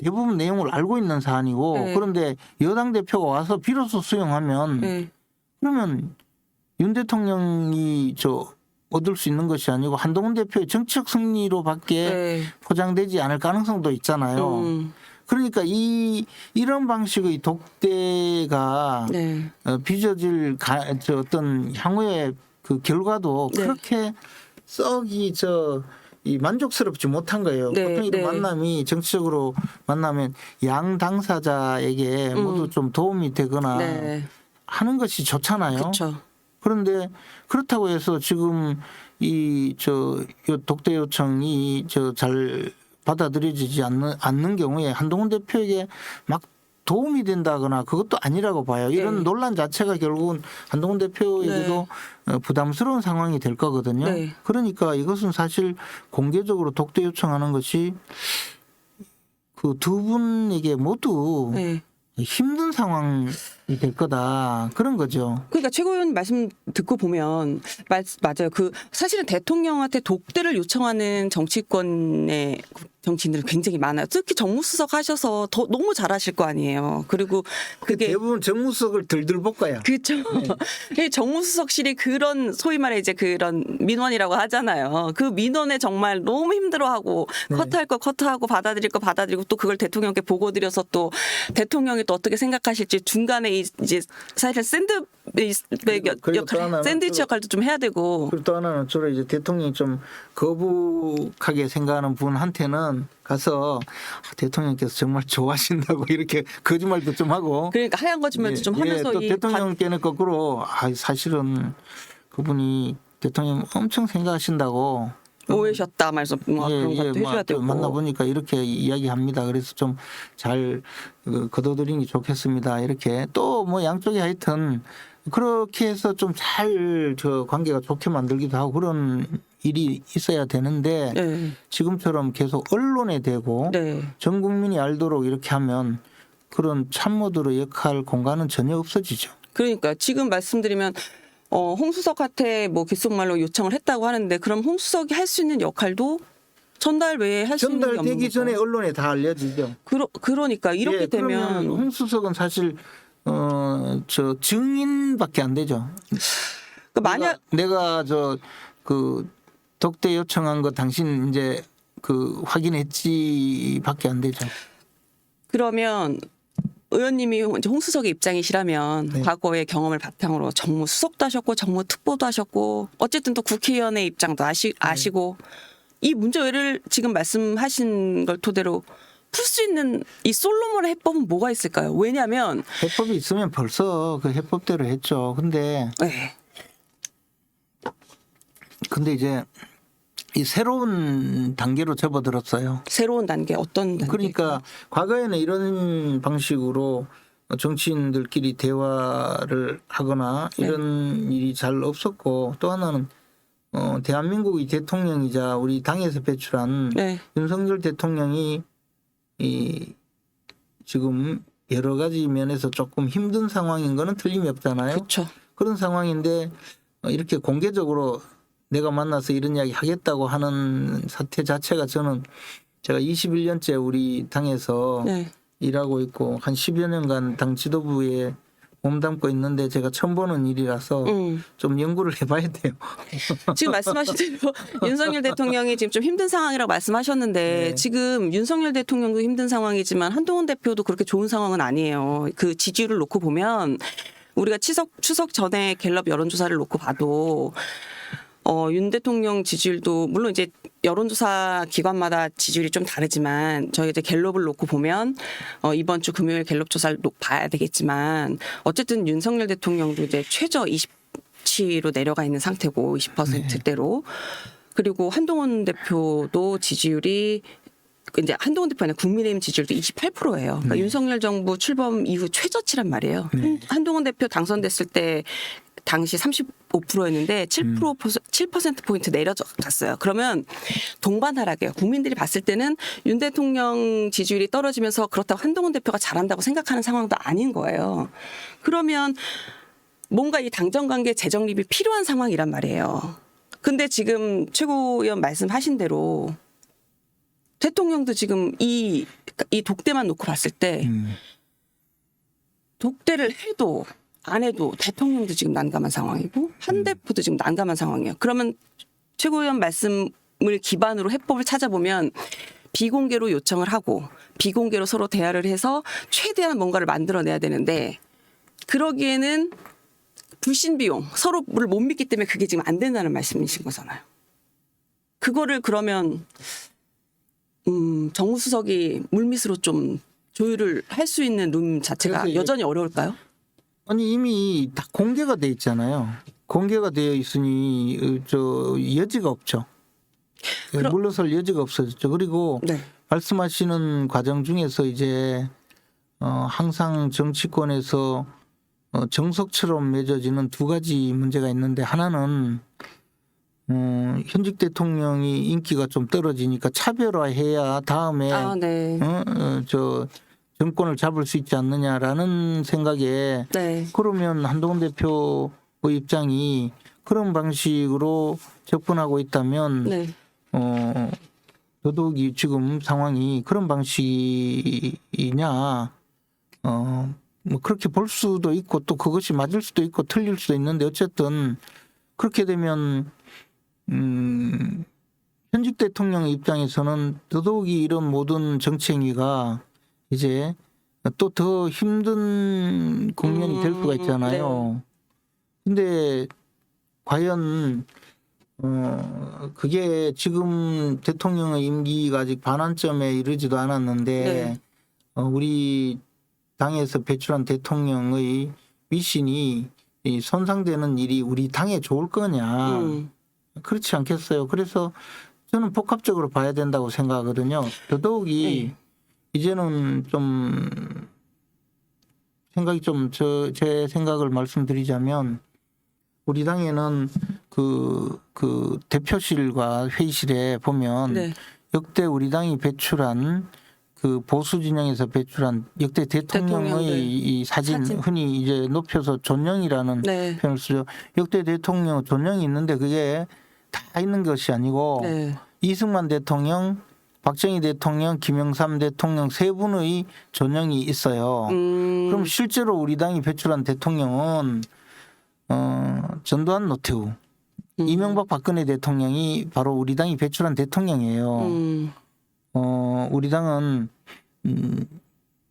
대부분 내용을 알고 있는 사안이고 네. 그런데 여당 대표가 와서 비로소 수용하면 네. 그러면 윤 대통령이 얻을 수 있는 것이 아니고 한동훈 대표의 정치적 승리로밖에 네. 포장되지 않을 가능성도 있잖아요. 그러니까 이런 방식의 독대가 네. 빚어질 어떤 향후의 그 결과도 네. 그렇게 썩이 만족스럽지 못한 거예요. 네, 보통 이런 네. 만남이 정치적으로 만나면 양 당사자에게 모두 좀 도움이 되거나 네. 하는 것이 좋잖아요. 그렇죠. 그런데 그렇다고 해서 지금 독대 요청이 잘 받아들여지지 않는 경우에 한동훈 대표에게 막 도움이 된다거나 그것도 아니라고 봐요. 이런 네. 논란 자체가 결국은 한동훈 대표에게도 부담스러운 상황이 될 거거든요. 네. 그러니까 이것은 사실 공개적으로 독대 요청하는 것이 그 두 분에게 모두 네. 힘든 상황이 될 거다. 그런 거죠. 그러니까 최고위원 말씀 듣고 보면 맞아요. 사실은 대통령한테 독대를 요청하는 정치권의 정치인들은 굉장히 많아요. 특히 정무수석 하셔서 너무 잘하실 거 아니에요. 그리고 그게 대부분 정무수석을 들들 볶아요. 그렇죠. 정무수석실이 그런 소위 말해 이제 그런 민원이라고 하잖아요. 그 민원에 정말 너무 힘들어하고 커트할 거 커트하고 받아들일 거 받아들이고 또 그걸 대통령께 보고 드려서 또 대통령이 또 어떻게 생각하실지 중간에 이제 사실 그리고 또 하나는 샌드위치 또- 역할도 좀 해야 되고. 그리고 또 하나는 주로 이제 대통령이 좀 거북하게 생각하는 분한테는 가서 대통령께서 정말 좋아하신다고 이렇게 거짓말도 좀 하고. 그러니까 하얀 거짓말도 좀 하면서 또 대통령께는 거꾸로 사실은 그분이 대통령 엄청 생각하신다고. 오해셨다 말해서 뭐 그런 것도 해줘야 되고. 만나보니까 이렇게 이야기합니다. 그래서 좀 잘 거둬들이는 게 좋겠습니다. 이렇게 또 뭐 양쪽에 하여튼 그렇게 해서 좀 잘 저 관계가 좋게 만들기도 하고 그런 일이 있어야 되는데 네. 지금처럼 계속 언론에 대고 네. 전 국민이 알도록 이렇게 하면 그런 참모들의 역할 공간은 전혀 없어지죠. 그러니까 지금 말씀드리면 홍수석한테 뭐 귓속말로 요청을 했다고 하는데 그럼 홍수석이 할 수 있는 역할도 전달 외에 할 수 있는 게 없는 전달되기 거죠. 전에 언론에 다 알려지죠. 그러니까 이렇게 그러면 되면 홍수석은 사실 저 증인밖에 안 되죠. 그러니까 만약 내가 저 그 독대 요청한 거 당신 이제 그 확인했지밖에 안 되죠. 그러면 의원님이 이제 홍수석의 입장이시라면 네. 과거의 경험을 바탕으로 정무 수석도 하셨고 정무 특보도 하셨고 어쨌든 또 국회의원의 입장도 아시고 이 문제를 지금 말씀하신 걸 토대로 풀 수 있는 이 솔로몬의 해법은 뭐가 있을까요? 왜냐하면 해법이 있으면 벌써 그 해법대로 했죠. 근데 네. 이제 이 새로운 단계로 접어들었어요. 새로운 단계 어떤 단계? 그러니까 과거에는 이런 방식으로 정치인들끼리 대화를 하거나 이런 일이 잘 없었고 또 하나는 대한민국의 대통령이자 우리 당에서 배출한 네. 윤석열 대통령이 이 지금 여러 가지 면에서 조금 힘든 상황인 거는 틀림이 없잖아요. 그렇죠. 그런 상황인데 이렇게 공개적으로 내가 만나서 이런 이야기 하겠다고 하는 사태 자체가 저는 제가 21년째 우리 당에서 네. 일하고 있고 한 10여 년간 당 지도부에 몸담고 있는데 제가 처음 보는 일이라서 좀 연구를 해봐야 돼요. 지금 말씀하신 대로 윤석열 대통령이 지금 좀 힘든 상황이라고 말씀하셨는데 네. 지금 윤석열 대통령도 힘든 상황이지만 한동훈 대표도 그렇게 좋은 상황은 아니에요. 그 지지율을 놓고 보면 우리가 추석 전에 갤럽 여론조사를 놓고 봐도 윤 대통령 지지율도 물론 이제 여론조사 기관마다 지지율이 좀 다르지만 저희 이제 갤럽을 놓고 보면 이번 주 금요일 갤럽 조사를 봐야 되겠지만 어쨌든 윤석열 대통령도 이제 최저 20치로 내려가 있는 상태고 20%대로 그리고 한동훈 대표도 지지율이 이제 한동훈 대표 아니라 국민의힘 지지율도 28%예요. 그러니까 윤석열 정부 출범 이후 최저치란 말이에요. 한동훈 대표 당선됐을 때 당시 35%였는데 7%포인트 내려갔어요. 그러면 동반하락이에요. 국민들이 봤을 때는 윤 대통령 지지율이 떨어지면서 그렇다고 한동훈 대표가 잘한다고 생각하는 상황도 아닌 거예요. 그러면 뭔가 이 당정관계 재정립이 필요한 상황이란 말이에요. 근데 지금 최고위원 말씀하신 대로 대통령도 지금 이 독대만 놓고 봤을 때 독대를 해도 안 해도 대통령도 지금 난감한 상황이고 한 대표도 지금 난감한 상황이에요. 그러면 최고위원 말씀을 기반으로 해법을 찾아보면 비공개로 요청을 하고 비공개로 서로 대화를 해서 최대한 뭔가를 만들어내야 되는데 그러기에는 불신 비용 서로를 못 믿기 때문에 그게 지금 안 된다는 말씀이신 거잖아요. 그거를 그러면 정무수석이 물밑으로 좀 조율을 할 수 있는 룸 자체가 여전히 어려울까요? 아니 이미 다 공개가 돼 있잖아요. 공개가 되어 있으니 저 여지가 없죠. 물러설 여지가 없어졌죠. 그리고 네. 말씀하시는 과정 중에서 이제 항상 정치권에서 정석처럼 맺어지는 두 가지 문제가 있는데 하나는 현직 대통령이 인기가 좀 떨어지니까 차별화해야 다음에 네. 저 정권을 잡을 수 있지 않느냐라는 생각에 네. 그러면 한동훈 대표의 입장이 그런 방식으로 접근하고 있다면 네. 더더욱이 지금 상황이 그런 방식이냐 뭐 그렇게 볼 수도 있고 또 그것이 맞을 수도 있고 틀릴 수도 있는데 어쨌든 그렇게 되면 현직 대통령의 입장에서는 더더욱이 이런 모든 정치 행위가 이제 또 더 힘든 국면이 될 수가 있잖아요. 근데 과연 그게 지금 대통령의 임기가 아직 반환점에 이르지도 않았는데 네. 우리 당에서 배출한 대통령의 미신이 이 손상되는 일이 우리 당에 좋을 거냐. 그렇지 않겠어요. 그래서 저는 복합적으로 봐야 된다고 생각하거든요. 더더욱이 네. 이제는 좀 생각이 제 생각을 말씀드리자면 우리 당에는 그 대표실과 회의실에 보면 네. 역대 우리 당이 배출한 그 보수 진영에서 배출한 역대 대통령의 대통령들 이 사진 사진. 흔히 이제 높여서 존영이라는 네. 표현을 쓰죠. 역대 대통령 존영이 있는데 그게 다 있는 것이 아니고 네. 이승만 대통령, 박정희 대통령, 김영삼 대통령 세 분의 존영이 있어요. 그럼 실제로 우리 당이 배출한 대통령은 전두환, 노태우, 이명박, 박근혜 대통령이 바로 우리 당이 배출한 대통령이에요. 우리 당은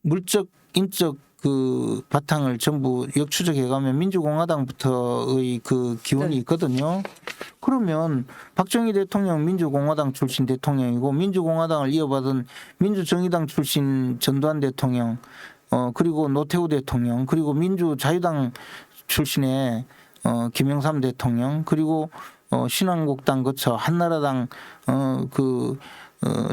물적, 인적 그 바탕을 전부 역추적해 가면 민주공화당부터의 그 기원이 네. 있거든요. 그러면 박정희 대통령 민주공화당 출신 대통령이고 민주공화당을 이어받은 민주정의당 출신 전두환 대통령 그리고 노태우 대통령 그리고 민주자유당 출신의 김영삼 대통령 그리고 신한국당 거쳐 한나라당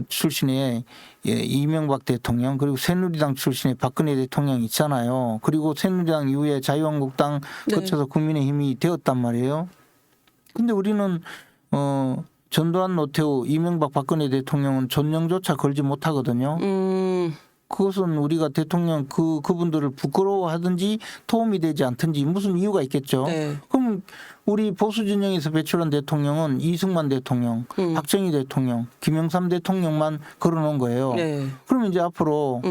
출신의 이명박 대통령 그리고 새누리당 출신의 박근혜 대통령이 있잖아요. 그리고 새누리당 이후에 자유한국당 네. 거쳐서 국민의힘이 되었단 말이에요. 근데 우리는 전두환, 노태우, 이명박, 박근혜 대통령은 존영조차 걸지 못하거든요. 그것은 우리가 대통령 그분들을 부끄러워하든지 도움이 되지 않든지 무슨 이유가 있겠죠. 네. 그럼 우리 보수 진영에서 배출한 대통령은 이승만 대통령, 박정희 대통령, 김영삼 대통령만 걸어놓은 거예요. 네. 그러면 이제 앞으로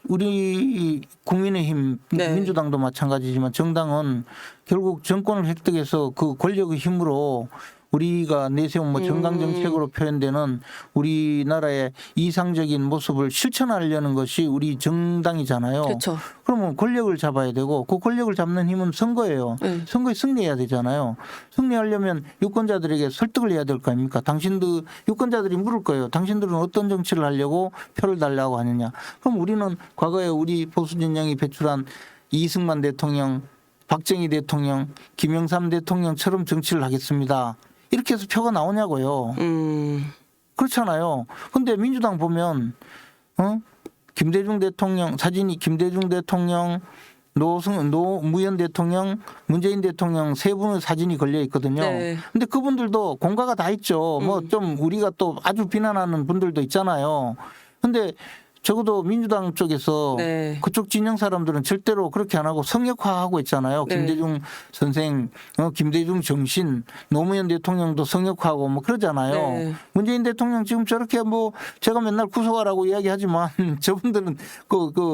우리 국민의힘, 네. 민주당도 마찬가지지만 정당은 결국 정권을 획득해서 그 권력의 힘으로 우리가 내세운 정강 정책으로 표현되는 우리나라의 이상적인 모습을 실천하려는 것이 우리 정당이잖아요. 그렇죠. 그러면 권력을 잡아야 되고 그 권력을 잡는 힘은 선거예요. 네. 선거에 승리해야 되잖아요. 승리하려면 유권자들에게 설득을 해야 될 거 아닙니까? 당신들 유권자들이 물을 거예요. 당신들은 어떤 정치를 하려고 표를 달라고 하느냐. 그럼 우리는 과거에 우리 보수 진영이 배출한 이승만 대통령, 박정희 대통령, 김영삼 대통령처럼 정치를 하겠습니다. 이렇게 해서 표가 나오냐고요. 그렇잖아요. 근데 민주당 보면 김대중 대통령 사진이 김대중 대통령, 노무현 대통령, 문재인 대통령 세 분의 사진이 걸려 있거든요. 네. 근데 그분들도 공과가 다 있죠. 뭐 좀 우리가 또 아주 비난하는 분들도 있잖아요. 근데 적어도 민주당 쪽에서 네. 그쪽 진영 사람들은 절대로 그렇게 안 하고 성역화하고 있잖아요. 네. 김대중 선생, 김대중 정신, 노무현 대통령도 성역화하고 뭐 그러잖아요. 네. 문재인 대통령 지금 저렇게 뭐 제가 맨날 구속하라고 이야기하지만 저분들은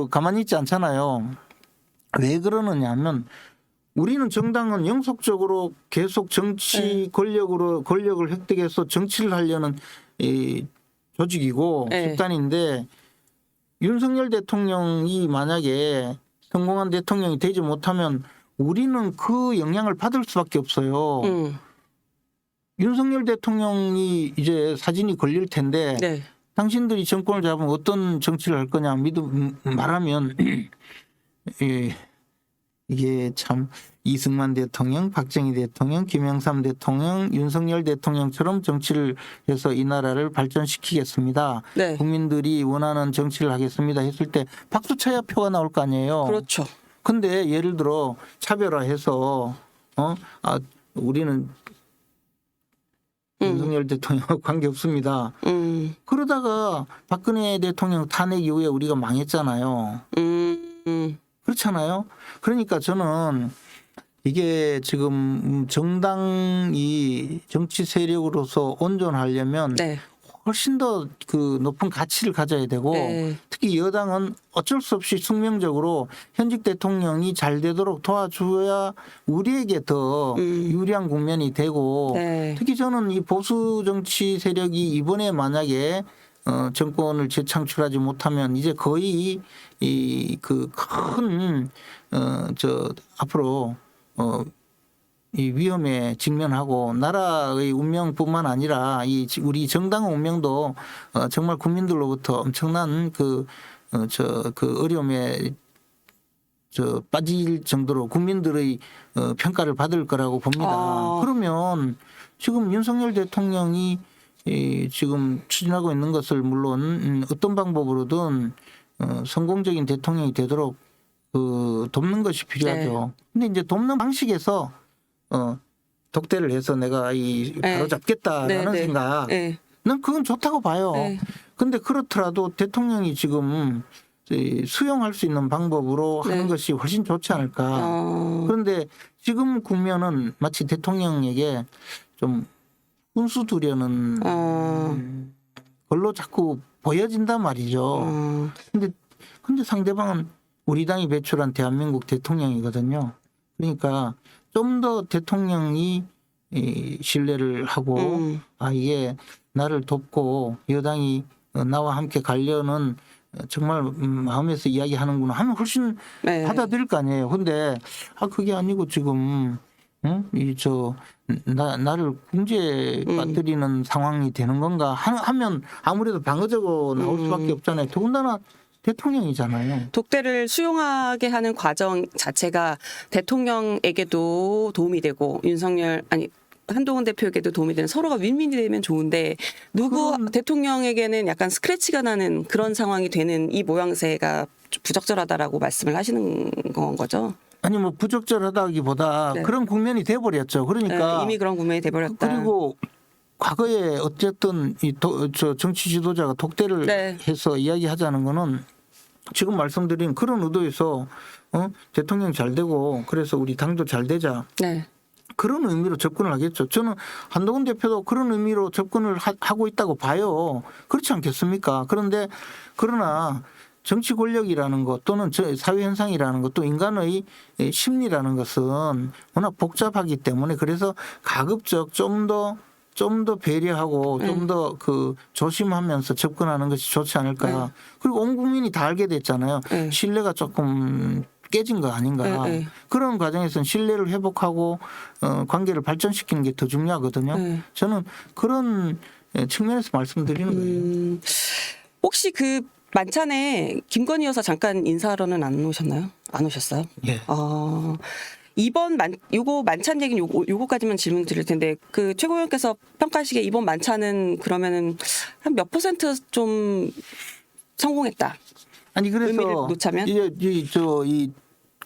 가만히 있지 않잖아요. 왜 그러느냐 하면 우리는 정당은 영속적으로 계속 정치 권력을 획득해서 정치를 하려는 이 조직이고 네. 집단인데 윤석열 대통령이 만약에 성공한 대통령이 되지 못하면 우리는 그 영향을 받을 수밖에 없어요. 윤석열 대통령이 이제 사진이 걸릴 텐데 네. 당신들이 정권을 잡으면 어떤 정치를 할 거냐 말하면 이게 참 이승만 대통령, 박정희 대통령, 김영삼 대통령, 윤석열 대통령처럼 정치를 해서 이 나라를 발전시키겠습니다. 네. 국민들이 원하는 정치를 하겠습니다 했을 때 박수 쳐야 표가 나올 거 아니에요. 그렇죠. 근데 예를 들어 차별화해서 우리는 윤석열 대통령하고 관계없습니다. 그러다가 박근혜 대통령 탄핵 이후에 우리가 망했잖아요. 그렇잖아요. 그러니까 저는 이게 지금 정당이 정치 세력으로서 온전하려면 네. 훨씬 더 그 높은 가치를 가져야 되고 네. 특히 여당은 어쩔 수 없이 숙명적으로 현직 대통령이 잘 되도록 도와줘야 우리에게 더 유리한 국면이 되고 네. 특히 저는 이 보수 정치 세력이 이번에 만약에 정권을 재창출하지 못하면 이제 거의 이 그 큰 앞으로 이 위험에 직면하고 나라의 운명뿐만 아니라 이 우리 정당의 운명도 정말 국민들로부터 엄청난 그 어려움에 빠질 정도로 국민들의 평가를 받을 거라고 봅니다. 그러면 지금 윤석열 대통령이 지금 추진하고 있는 것을 물론 어떤 방법으로든 성공적인 대통령이 되도록 돕는 것이 필요하죠. 근데 이제 돕는 방식에서 독대를 해서 내가 바로 잡겠다라는 생각, 난 그건 좋다고 봐요. 근데 그렇더라도 대통령이 지금 수용할 수 있는 방법으로 하는 것이 훨씬 좋지 않을까. 그런데 지금 국면은 마치 대통령에게 좀 훈수 두려는 걸로 자꾸 보여진단 말이죠. 근데 상대방은 우리 당이 배출한 대한민국 대통령이거든요. 그러니까 좀 더 대통령이 신뢰를 하고 이게 나를 돕고 여당이 나와 함께 가려는 정말 마음에서 이야기하는구나 하면 훨씬 받아들일 거 아니에요. 근데 그게 아니고 지금 나를 궁지에 빠뜨리는 상황이 되는 건가 하면 아무래도 방어적으로 나올 수밖에 없잖아요. 더군다나 대통령이잖아요. 독대를 수용하게 하는 과정 자체가 대통령에게도 도움이 되고 한동훈 대표에게도 도움이 되는 서로가 윈윈이 되면 좋은데 대통령에게는 약간 스크래치가 나는 그런 상황이 되는 이 모양새가 부적절하다라고 말씀을 하시는 건 거죠? 아니 뭐 부적절하다기보다 그런 국면이 돼버렸죠. 그러니까 이미 그런 국면이 돼버렸다. 그리고 과거에 어쨌든 정치 지도자가 독대를 해서 이야기하자는 거는 지금 말씀드린 그런 의도에서 대통령 잘 되고 그래서 우리 당도 잘 되자. 그런 의미로 접근을 하겠죠. 저는 한동훈 대표도 그런 의미로 접근을 하고 있다고 봐요. 그렇지 않겠습니까? 그러나 정치 권력이라는 것 또는 사회 현상이라는 것 또 인간의 심리라는 것은 워낙 복잡하기 때문에 그래서 가급적 좀 더 배려하고 좀 더 조심하면서 접근하는 것이 좋지 않을까. 그리고 온 국민이 다 알게 됐잖아요. 신뢰가 조금 깨진 거 아닌가. 그런 과정에서는 신뢰를 회복하고 관계를 발전시키는 게 더 중요하거든요. 저는 그런 측면에서 말씀드리는 거예요. 혹시 그 만찬에 김건희 여사 잠깐 인사하러는 안 오셨나요? 안 오셨어요? 예. 이번 요거 만찬 얘기는 요거까지만 질문 드릴 텐데 그 최고위원께서 평가하시기에 이번 만찬은 그러면은 한 몇 퍼센트 좀 성공했다. 아니 의미를 그래서 놓자면? 이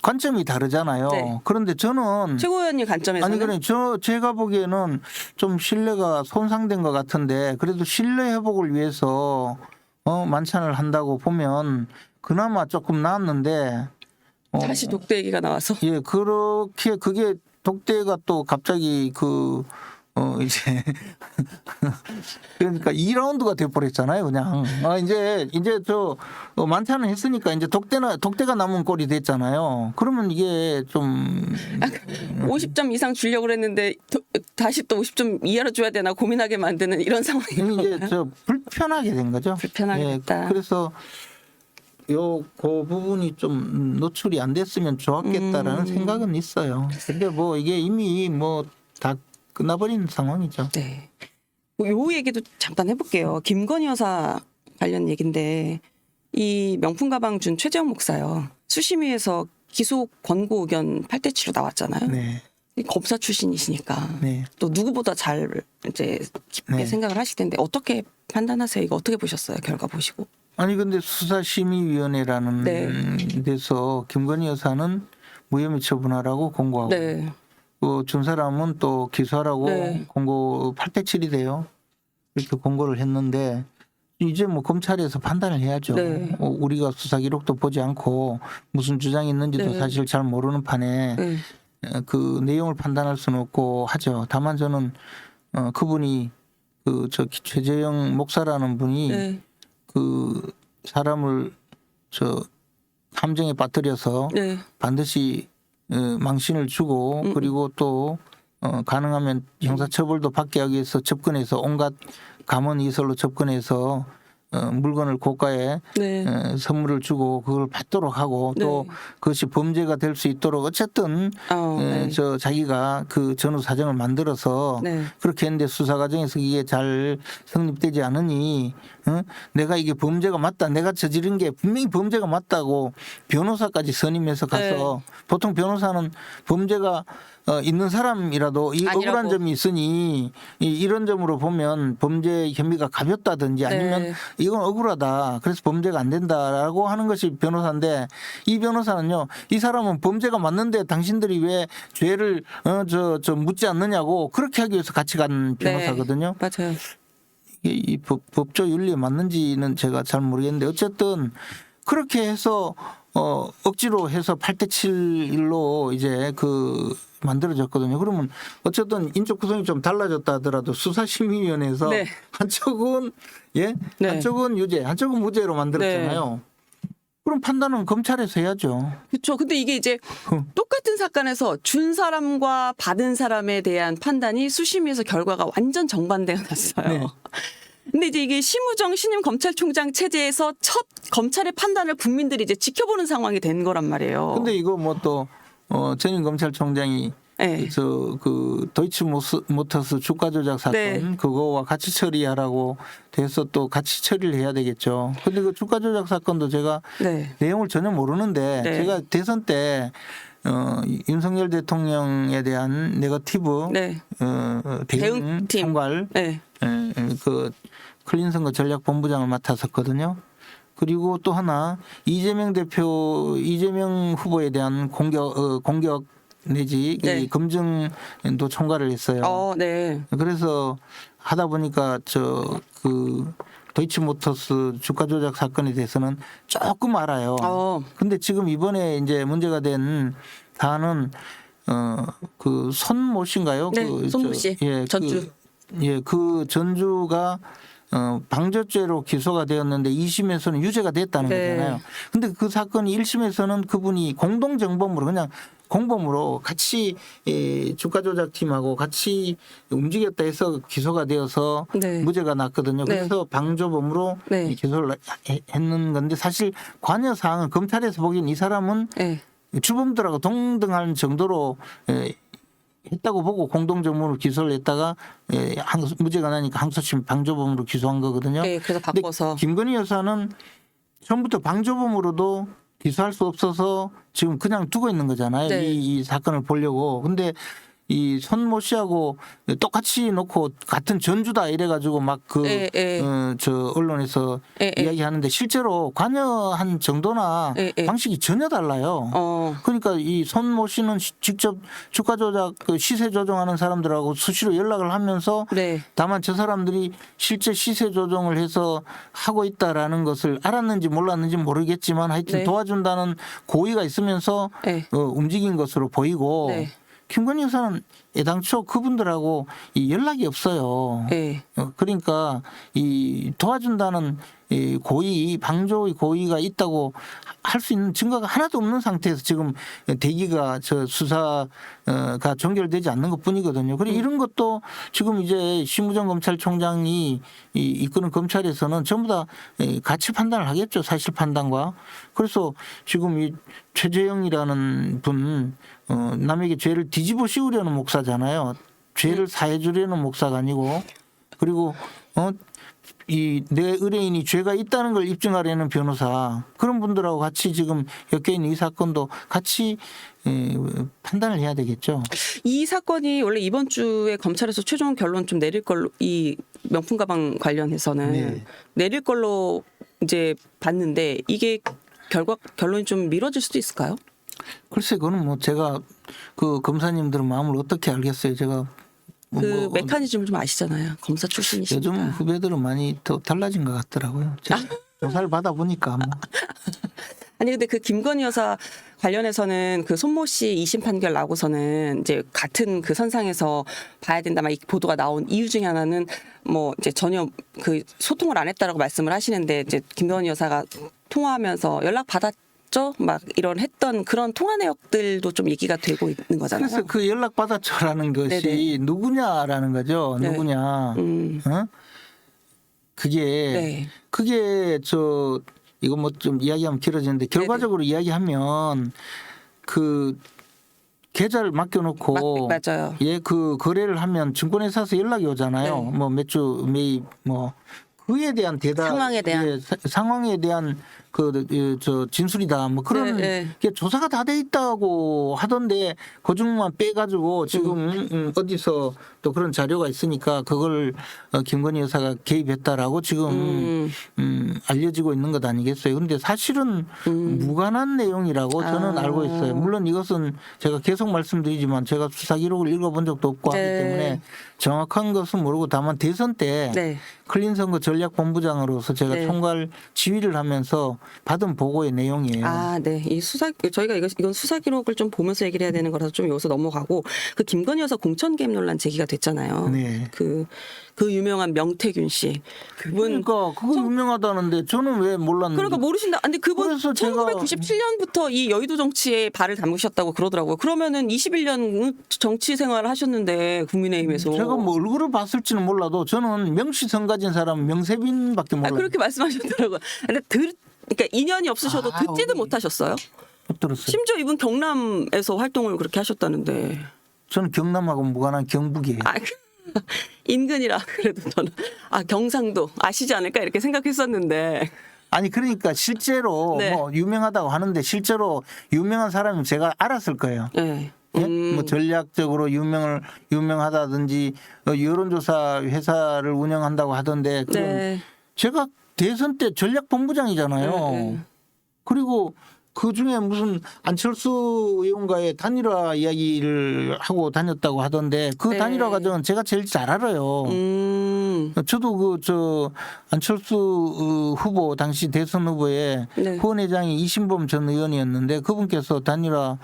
관점이 다르잖아요. 그런데 저는 최고위원님 관점에서는 제가 보기에는 좀 신뢰가 손상된 것 같은데 그래도 신뢰 회복을 위해서 만찬을 한다고 보면 그나마 조금 나았는데 다시 독대 얘기가 나와서 그렇게 그게 독대가 또 갑자기 이제 그러니까 2라운드가 돼버렸잖아요. 그냥 이제 만찬을 했으니까 이제 독대가 남은 꼴이 됐잖아요. 그러면 이게 좀 50점 이상 주려고 그랬는데 다시 또 50점 이하로 줘야 되나 고민하게 만드는 이런 상황이 이제 불편하게 된 거죠. 불편하게 됐다. 그래서 그 부분이 좀 노출이 안 됐으면 좋았겠다라는 생각은 있어요. 근데 뭐 이게 이미 다 끝나버린 상황이죠. 네. 요 얘기도 잠깐 해볼게요. 김건희 여사 관련 얘기인데 이 명품 가방 준 최재형 목사요. 수심위에서 기소 권고 의견 8대7로 나왔잖아요. 검사 출신이시니까 또 누구보다 잘 이제 깊게 생각을 하실 텐데 어떻게 판단하세요? 이거 어떻게 보셨어요? 결과 보시고. 아니 근데 수사심의위원회라는 데서 김건희 여사는 무혐의 처분하라고 공고하고 준 사람은 또 기소하라고 공고 8대7이 돼요. 이렇게 공고를 했는데 이제 검찰에서 판단을 해야죠. 우리가 수사 기록도 보지 않고 무슨 주장이 있는지도 사실 잘 모르는 판에 그 내용을 판단할 수는 없고 하죠. 다만 저는 그분이 최재형 목사라는 분이 그 사람을 함정에 빠뜨려서 반드시 망신을 주고 그리고 또 가능하면 형사처벌도 받게 하기 위해서 접근해서 온갖 감언이설로 접근해서 물건을 고가의 네. 선물을 주고 그걸 받도록 하고 또 네. 그것이 범죄가 될 수 있도록 어쨌든 네. 저 자기가 그 전후 사정을 만들어서 네. 그렇게 했는데 수사 과정에서 이게 잘 성립되지 않으니 내가 이게 범죄가 맞다. 내가 저지른 게 분명히 범죄가 맞다고 변호사까지 선임해서 가서 보통 변호사는 범죄가 있는 사람이라도 이 아니라고. 억울한 점이 있으니 이런 점으로 보면 범죄 혐의가 가볍다든지 아니면 네. 이건 억울하다. 그래서 범죄가 안 된다라고 하는 것이 변호사인데 이 변호사는요. 이 사람은 범죄가 맞는데 당신들이 왜 죄를 저 묻지 않느냐고 그렇게 하기 위해서 같이 간 변호사거든요. 맞아요. 이 법조 윤리에 맞는지는 제가 잘 모르겠는데 어쨌든 그렇게 해서 억지로 해서 8대 7로 이제 만들어졌거든요. 그러면 어쨌든 인적 구성이 좀 달라졌다 하더라도 수사심의위원회에서 네. 한쪽은 네. 한쪽은 유죄, 한쪽은 무죄로 만들었잖아요. 그럼 판단은 검찰에서 해야죠. 그렇죠. 근데 이게 이제 똑같은 사건에서 준 사람과 받은 사람에 대한 판단이 수심위에서 결과가 완전 정반대가 났어요. 네. 근데 이제 이게 심우정 신임 검찰총장 체제에서 첫 검찰의 판단을 국민들이 이제 지켜보는 상황이 된 거란 말이에요. 근데 이거 뭐 또 전임 검찰총장이 네. 도이치모터스 주가 조작 사건 네. 그거와 같이 처리하라고 돼서 또 같이 처리를 해야 되겠죠. 근데 그 주가 조작 사건도 제가 네. 내용을 전혀 모르는데 네. 제가 대선 때 윤석열 대통령에 대한 네거티브 네. 대응 대응팀. 총괄 네. 그 클린 선거 전략본부장을 맡았었거든요. 그리고 또 하나 이재명 후보에 대한 공격 내지 네. 검증도 총괄을 했어요. 네. 그래서 하다 보니까 도이치모터스 주가 조작 사건에 대해서는 조금 알아요. 근데 지금 이번에 이제 문제가 된 사안은 그 손모 씨인가요? 네. 손모 씨. 전주. 그 전주가 방조죄로 기소가 되었는데 2심에서는 유죄가 됐다는 네. 거잖아요. 근데 그 사건이 1심에서는 그분이 공동정범으로 그냥 공범으로 같이 주가 조작팀하고 같이 움직였다 해서 기소가 되어서 네. 무죄가 났거든요. 네. 그래서 방조범으로 네. 기소를 했는 건데 사실 관여 사항은 검찰에서 보기엔 이 사람은 네. 주범들하고 동등할 정도로 했다고 보고 공동정범으로 기소를 했다가 무죄가 나니까 항소심 방조범으로 기소한 거거든요. 네. 그래서 근데 바꿔서. 김건희 여사는 처음부터 방조범으로도 기소할 수 없어서 지금 그냥 두고 있는 거잖아요. 네. 이 사건을 보려고. 근데 이 손모 씨하고 똑같이 놓고 같은 전주다 이래가지고 막 저 언론에서 이야기하는데 실제로 관여한 정도나 방식이 전혀 달라요. 그러니까 이 손모 씨는 직접 주가 조작 시세 조정하는 사람들하고 수시로 연락을 하면서 네. 다만 저 사람들이 실제 시세 조정을 해서 하고 있다라는 것을 알았는지 몰랐는지 모르겠지만 하여튼 네. 도와준다는 고의가 있으면서 네. 움직인 것으로 보이고 네. 김건희 여사는 애당초 그분들하고 이 연락이 없어요. 네. 그러니까 이 도와준다는 이 고의, 방조의 고의가 있다고 할 수 있는 증거가 하나도 없는 상태에서 지금 대기가 수사가 종결되지 않는 것뿐이거든요. 그리고 이런 것도 지금 이제 심우정 검찰총장이 이끄는 검찰에서는 전부 다 같이 판단을 하겠죠. 사실 판단과. 그래서 지금 이 최재형이라는 분 남에게 죄를 뒤집어 씌우려는 목사잖아요. 죄를 사해 주려는 목사가 아니고 그리고 이 내 의뢰인이 죄가 있다는 걸 입증하려는 변호사 그런 분들하고 같이 지금 엮여 있는 이 사건도 같이 판단을 해야 되겠죠. 이 사건이 원래 이번 주에 검찰에서 최종 결론 좀 내릴 걸로 이 명품 가방 관련해서는 네. 내릴 걸로 이제 봤는데 이게 결론이 좀 미뤄질 수도 있을까요? 글쎄 그거는 뭐 제가 그 검사님들은 마음을 어떻게 알겠어요. 제가 그 메커니즘을 좀 아시잖아요. 검사 출신이시니까. 요즘 후배들은 많이 더 달라진 것 같더라고요. 제가 조사를 받아보니까 뭐. 아니 근데 그 김건희 여사 관련해서는 그 손모 씨 2심 판결 나고서는 이제 같은 그 선상에서 봐야 된다 막 이 보도가 나온 이유 중에 하나는 뭐 이제 전혀 그 소통을 안 했다라고 말씀을 하시는데 이제 김건희 여사가 통화하면서 연락 받았죠 막 이런 했던 그런 통화 내역들도 좀 얘기가 되고 있는 거잖아요. 그래서 그 연락 받았죠라는 것이 네네. 누구냐라는 거죠. 네. 누구냐. 네. 그게 이거 뭐 좀 이야기하면 길어지는데 결과적으로 이야기하면 그 계좌를 맡겨놓고 맞아요. 예, 그 거래를 하면 증권회사에서 연락이 오잖아요. 네. 뭐 매주 매입 뭐 그에 대한 대답, 상황에 대한. 예, 상황에 대한 진술이다. 뭐 그런 네. 게 조사가 다 돼 있다고 하던데 그 중만 빼가지고 지금 어디서 또 그런 자료가 있으니까 그걸 김건희 여사가 개입했다라고 지금 알려지고 있는 것 아니겠어요? 그런데 사실은 무관한 내용이라고 저는 알고 있어요. 물론 이것은 제가 계속 말씀드리지만 제가 수사 기록을 읽어본 적도 없고 하기 네. 때문에 정확한 것은 모르고 다만 대선 때 네. 클린 선거 전략본부장으로서 제가 네. 총괄 지휘를 하면서 받은 보고의 내용이에요. 아, 네. 이 저희가 이건 수사 기록을 좀 보면서 얘기를 해야 되는 거라서 좀 여기서 넘어가고 그 김건희 여사 공천 개입 논란 제기가 됐잖아요. 네. 그 유명한 명태균 씨. 그분 그러니까 그거 유명하다는데 저는 왜 몰랐는지. 그러니까 모르신다. 근데 그분 그래서 제가 1997년부터 이 여의도 정치에 발을 담그셨다고 그러더라고요. 그러면은 21년 정치 생활을 하셨는데 국민의힘에서 제가 뭐 얼굴을 봤을지는 몰라도 저는 명시성 가진 사람 명세빈밖에 몰라요. 그렇게 말씀하셨더라고요. 근데 그러니까 인연이 없으셔도 듣지도 못하셨어요? 못 들었어요. 심지어 이분 경남에서 활동을 그렇게 하셨다는데. 저는 경남하고 무관한 경북이에요. 인근이라 그래도 저는 경상도 아시지 않을까 이렇게 생각했었는데. 아니 그러니까 실제로 네. 뭐 유명하다고 하는데 실제로 유명한 사람은 제가 알았을 거예요. 네. 예? 뭐 전략적으로 유명하다든지 여론조사 회사를 운영한다고 하던데 그건 네. 제가 대선 때 전략본부장이잖아요. 네. 그리고 그 중에 무슨 안철수 의원과의 단일화 이야기를 하고 다녔다고 하던데 그 네. 단일화 과정은 제가 제일 잘 알아요. 저도 안철수 후보 당시 대선 후보의 네. 후원회장이 이신범 전 의원이었는데 그분께서 단일화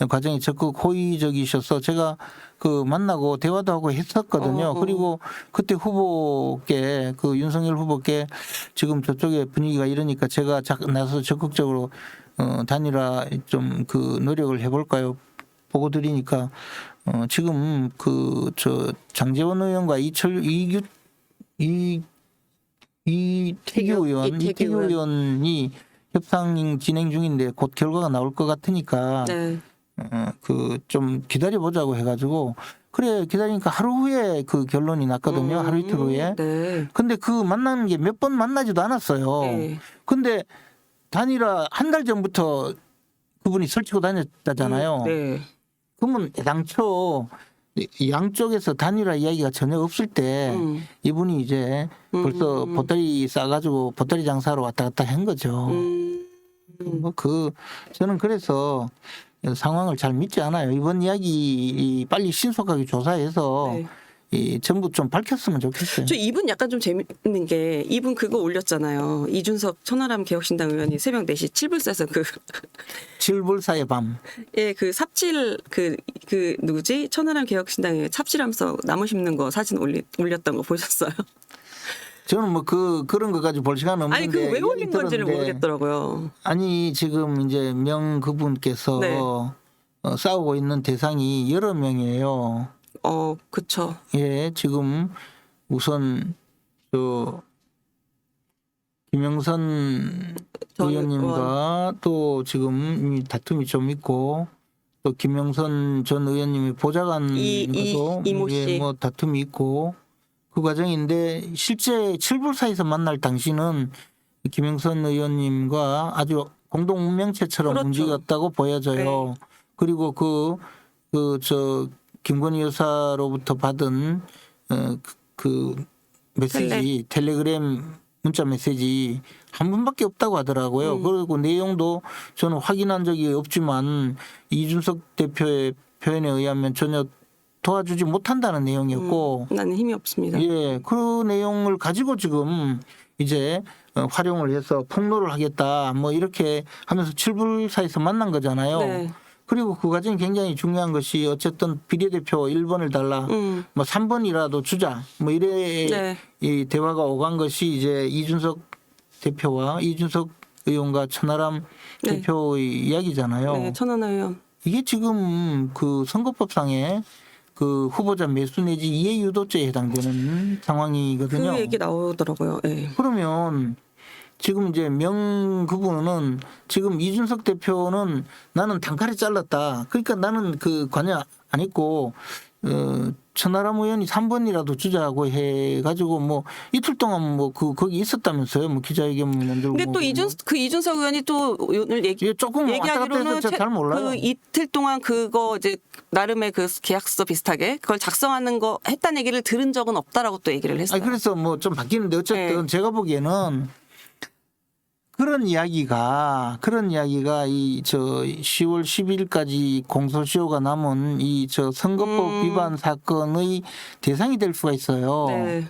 과정이 적극 호의적이셔서 제가 만나고 대화도 하고 했었거든요. 그리고 그때 후보께 윤석열 후보께 지금 저쪽에 분위기가 이러니까 제가 나서 적극적으로 단일화 좀 노력을 해볼까요? 보고 드리니까 지금 장제원 의원과 이태규 의원이 협상 진행 중인데 곧 결과가 나올 것 같으니까 네. 좀 기다려보자고 해가지고 그래 기다리니까 하루 후에 결론이 났거든요. 하루 이틀 후에. 네. 근데 만나는 게 몇 번 만나지도 않았어요. 네. 근데 단일화 한 달 전부터 그분이 설치고 다녔다잖아요. 네. 그러면 당초 양쪽에서 단일화 이야기가 전혀 없을 때 이분이 이제 벌써 보따리 싸가지고 보따리 장사로 왔다 갔다 한 거죠. 저는 그래서 상황을 잘 믿지 않아요. 이번 이야기 빨리 신속하게 조사해서 전부 좀 밝혔으면 좋겠어요. 저 이분 약간 좀 재밌는 게 이분 그거 올렸잖아요. 이준석 천하람 개혁신당 의원이 새벽 4시 7불사에서 칠불사의 밤. 예, 삽질 누구지? 천하람 개혁신당에 삽질하면서 나무 심는 거 사진 올렸던 거 보셨어요? 저는 뭐 그런 것까지 볼 시간 없는데. 아니 그거 왜 올린 건지를 모르겠더라고요. 아니 지금 이제 그분께서 네. 싸우고 있는 대상이 여러 명이에요. 그쵸. 예, 지금 우선 김영선 의원님과 또 지금 다툼이 좀 있고 또 김영선 전 의원님이 보좌관도 이모 씨. 뭐 다툼이 있고 그 과정인데 실제 칠불사에서 만날 당시는 김영선 의원님과 아주 공동 운명체처럼 그렇죠. 움직였다고 보여져요. 네. 그리고 김건희 여사로부터 받은 메시지 텔레그램 문자 메시지 한 번밖에 없다고 하더라고요. 그리고 내용도 저는 확인한 적이 없지만 이준석 대표의 표현에 의하면 전혀 도와주지 못한다는 내용이었고 나는 힘이 없습니다. 예, 그 내용을 가지고 지금 이제 활용을 해서 폭로를 하겠다 뭐 이렇게 하면서 칠불사에서 만난 거잖아요. 네. 그리고 그 과정이 굉장히 중요한 것이 어쨌든 비례대표 1번을 달라 뭐 3번이라도 주자 뭐 이래 네. 이 대화가 오간 것이 이제 이준석 대표와 이준석 의원과 천하람 대표의 이야기잖아요. 네, 천하람 의원. 이게 지금 선거법상에 그 후보자 매수 내지 이해 유도죄에 해당되는 상황이거든요. 그 얘기 나오더라고요. 예. 그러면 지금 이제 명 그분은 지금 이준석 대표는 나는 단칼에 잘랐다. 그러니까 나는 그 관여 안 했고 천하람 의원이 3번이라도 주자고 해가지고 뭐 이틀 동안 뭐 거기 있었다면서요. 뭐 기자회견 만들고. 근데 또 이준석 의원이 또 오늘 예, 조금 왔다 갔다 해서 얘기하기로는 제가 잘 몰라요. 그 이틀 동안 그거 이제 나름의 그 계약서 비슷하게 그걸 작성하는 거 했다는 얘기를 들은 적은 없다라고 또 얘기를 했어요. 아니 그래서 뭐 좀 바뀌는데 어쨌든 네. 제가 보기에는 그런 이야기가 이 저 10월 10일까지 공소시효가 남은 이 저 선거법 위반 사건의 대상이 될 수가 있어요. 네.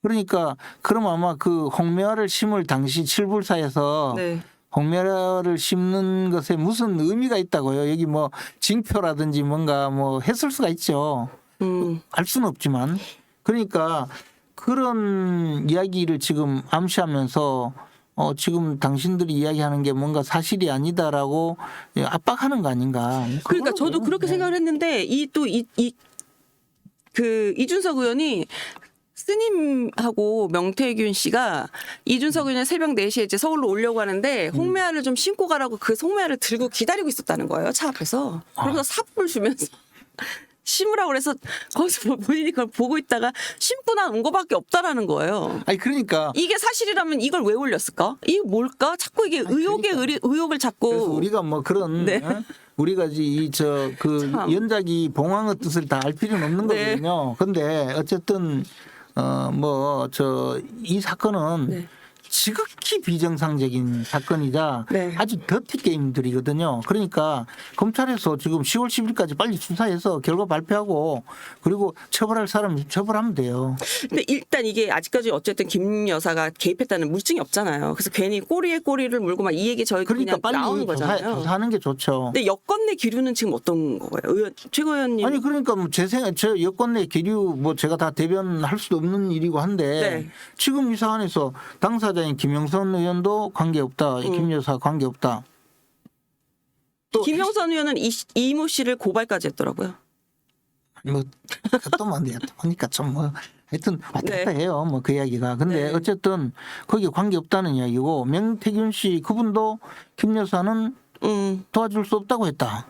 그러니까 그럼 아마 그 홍매화를 심을 당시 칠불사에서 네. 홍매화를 심는 것에 무슨 의미가 있다고요. 여기 뭐 징표라든지 뭔가 뭐 했을 수가 있죠. 알 수는 없지만 그러니까 그런 이야기를 지금 암시하면서 지금 당신들이 이야기하는 게 뭔가 사실이 아니다라고 압박하는 거 아닌가. 그러니까 저도 그렇게 생각을 했는데 그 이준석 의원이 스님하고 명태균 씨가 이준석 의원이 새벽 4시에 이제 서울로 오려고 하는데 홍매화를 좀 신고 가라고 그 홍매화를 들고 기다리고 있었다는 거예요. 차 앞에서. 그러면서 삽을 주면서 심으라고 그래서 거기서 본인이 그걸 보고 있다가 심고 난 거밖에 없다라는 거예요. 아니 그러니까 이게 사실이라면 이걸 왜 올렸을까? 이게 뭘까? 자꾸 이게 의혹을 자꾸. 그래서 우리가 뭐 그런 네. 우리가 이저그 참. 연작이 봉황의 뜻을 다 알 필요는 없는 네. 거거든요. 근데 어쨌든 뭐 이 사건은 네. 지극히 비정상적인 사건이자 네. 아주 더티 게임들이거든요. 그러니까 검찰에서 지금 10월 10일까지 빨리 수사해서 결과 발표하고 그리고 처벌할 사람 처벌하면 돼요. 근데 일단 이게 아직까지 어쨌든 김 여사가 개입했다는 물증이 없잖아요. 그래서 괜히 꼬리에 꼬리를 물고 막 이 얘기 저희 그러니까 그냥 나오는 빨리 거잖아요. 조사하는 게 좋죠. 근데 여권 내 기류는 지금 어떤 거예요? 최고 의원님. 아니 그러니까 뭐 제 여권 내 기류 뭐 제가 다 대변할 수도 없는 일이고 한데 네. 지금 이 사안에서 당사자인 김영선 의원도 관계없다. 김 여사 관계없다. 또 김영선 의원은 이모 씨를 고발까지 했더라고요. 뭐 그것도 뭐 보니까 좀 뭐 하여튼 왔다 갔다 네. 해요. 뭐 그 이야기가. 근데 네. 어쨌든 거기에 관계없다는 이야기고 명태균 씨 그분도 김 여사는 도와줄 수 없다고 했다.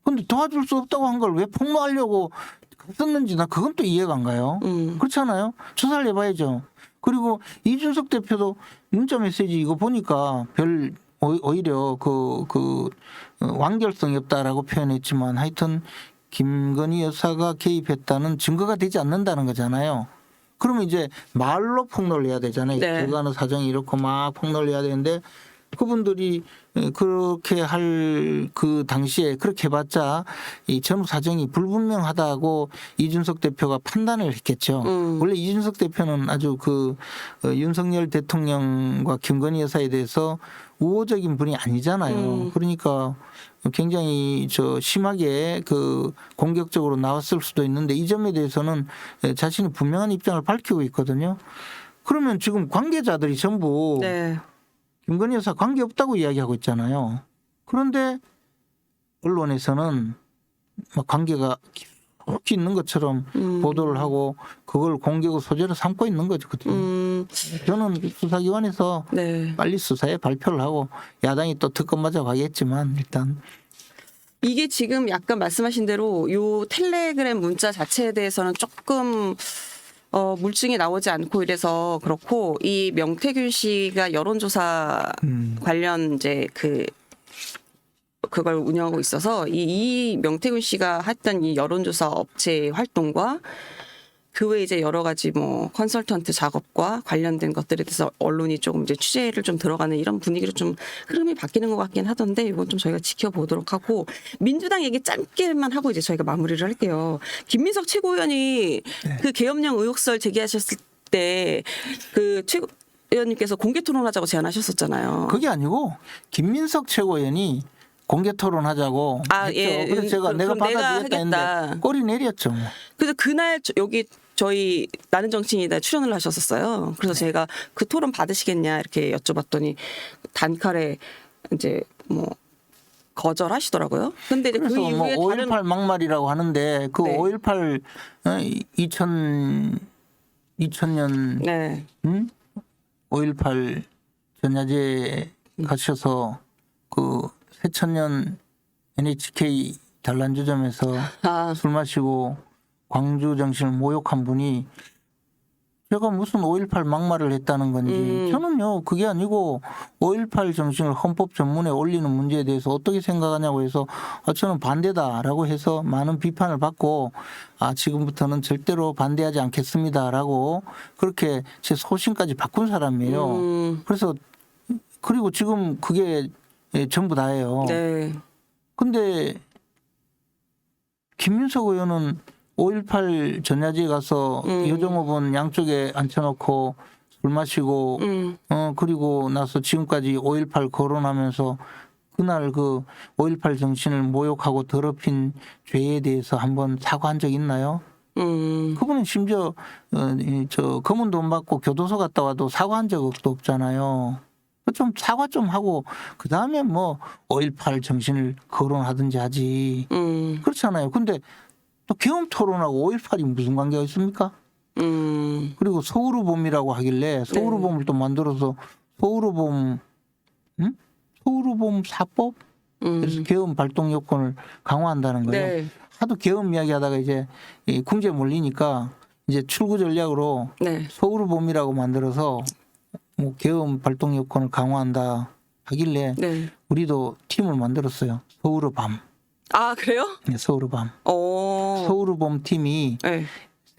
근데 도와줄 수 없다고 한 걸 왜 폭로하려고 썼는지 나 그건 또 이해가 안 가요. 그렇잖아요. 조사를 해봐야죠. 그리고 이준석 대표도 문자 메시지 이거 보니까 오히려 완결성이 없다라고 표현했지만 하여튼 김건희 여사가 개입했다는 증거가 되지 않는다는 거잖아요. 그러면 이제 말로 폭로를 해야 되잖아요. 네. 결과는 사정이 이렇고 막 폭로를 해야 되는데 그분들이 그렇게 할 그 당시에 그렇게 해봤자 이 전후 사정이 불분명하다고 이준석 대표가 판단을 했겠죠. 원래 이준석 대표는 아주 윤석열 대통령과 김건희 여사에 대해서 우호적인 분이 아니잖아요. 그러니까 굉장히 심하게 공격적으로 나왔을 수도 있는데 이 점에 대해서는 자신이 분명한 입장을 밝히고 있거든요. 그러면 지금 관계자들이 전부 네. 김건희 여사 관계없다고 이야기하고 있잖아요. 그런데 언론에서는 관계가 깊이 있는 것처럼 보도를 하고 그걸 공격의 소재로 삼고 있는 거거든요. 저는 수사기관에서 네. 빨리 수사에 발표를 하고 야당이 또 특검 맞아 가겠지만 일단 이게 지금 약간 말씀하신 대로 요 텔레그램 문자 자체에 대해서는 조금 물증이 나오지 않고 이래서 그렇고 이 명태균 씨가 여론조사 관련 이제 그걸 운영하고 있어서 이 명태균 씨가 했던 이 여론조사 업체 활동과 그 외에 이제 여러 가지 뭐 컨설턴트 작업과 관련된 것들에 대해서 언론이 조금 이제 취재를 좀 들어가는 이런 분위기로 좀 흐름이 바뀌는 것 같긴 하던데 이건 좀 저희가 지켜보도록 하고 민주당 얘기 짧게만 하고 이제 저희가 마무리를 할게요. 김민석 최고위원이 그 계엄령 의혹설 제기하셨을 때 그 최고 의원님께서 공개 토론하자고 제안하셨었잖아요. 그게 아니고 김민석 최고위원이 공개 토론하자고 했죠. 예. 그래서 내가 그럼 내가 받아주겠다 했는데 하겠다. 꼬리 내렸죠. 뭐. 그래서 그날 여기 저희 나는 정치인이다 출연을 하셨었어요. 그래서 제가 그 토론 받으시겠냐 이렇게 여쭤봤더니 단칼에 이제 뭐 거절하시더라고요. 근데 이제 그 그래서 뭐 이후에 5.18 막말이라고 하는데 그 네. 5.18 2000년 네. 5.18 전야제 가셔서 그 새천년 NHK 단란주점에서 아, 술 마시고 광주 정신을 모욕한 분이 제가 무슨 5.18 막말을 했다는 건지 저는요 그게 아니고 5.18 정신을 헌법 전문에 올리는 문제에 대해서 어떻게 생각하냐고 해서 저는 반대다라고 해서 많은 비판을 받고 지금부터는 절대로 반대하지 않겠습니다라고 그렇게 제 소신까지 바꾼 사람이에요. 그래서 그리고 지금 그게 전부 다예요. 네. 근데 김민석 의원은 5.18 전야제에 가서 여정업은 양쪽에 앉혀놓고 술 마시고 그리고 나서 지금까지 5.18 거론하면서 그날 그 5.18 정신을 모욕하고 더럽힌 죄에 대해서 한번 사과한 적 있나요? 그분은 심지어 저 검은 돈 받고 교도소 갔다 와도 사과한 적도 없잖아요. 좀 사과 좀 하고 그 다음에 뭐 5.18 정신을 거론하든지 하지. 그렇잖아요. 근데 또 계엄 토론하고 5.18이 무슨 관계가 있습니까? 그리고 서울의봄이라고 하길래 서울의봄을 또 만들어서 서울의봄 서울의봄 사법 그래서 계엄 발동 요건을 강화한다는 거예요. 네. 하도 계엄 이야기하다가 이제 이 궁지에 몰리니까 이제 출구 전략으로 네. 서울의봄이라고 만들어서 뭐 계엄 발동 요건을 강화한다 하길래 네. 우리도 팀을 만들었어요. 서울의 밤. 아, 그래요? 네, 서울의 밤. 어. 서울의 봄 팀이 네.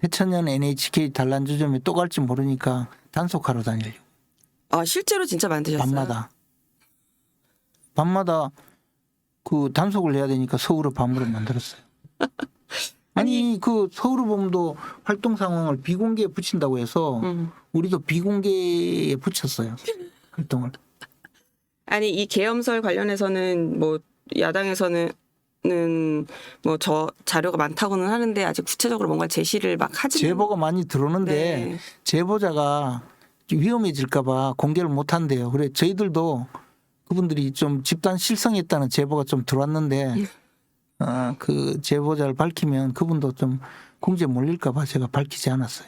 새천년 NHK 단란주점에 또 갈지 모르니까 단속하러 다니려고. 아, 실제로 진짜 만드셨어요? 밤마다 그 단속을 해야 되니까 서울의 밤으로 만들었어요. 아니 그 서울의 봄도 활동 상황을 비공개에 붙인다고 해서 우리도 비공개에 붙였어요. 활동을. 아니, 이 계엄설 관련해서는 뭐 야당에서는 뭐 저 자료가 많다고는 하는데 아직 구체적으로 뭔가 제시를 막 하지. 제보가 많이 들어오는데 네. 제보자가 위험해질까봐 공개를 못 한대요. 그래 저희들도 그분들이 좀 집단 실성했다는 제보가 좀 들어왔는데 그 제보자를 밝히면 그분도 좀 궁지에 몰릴까봐 제가 밝히지 않았어요.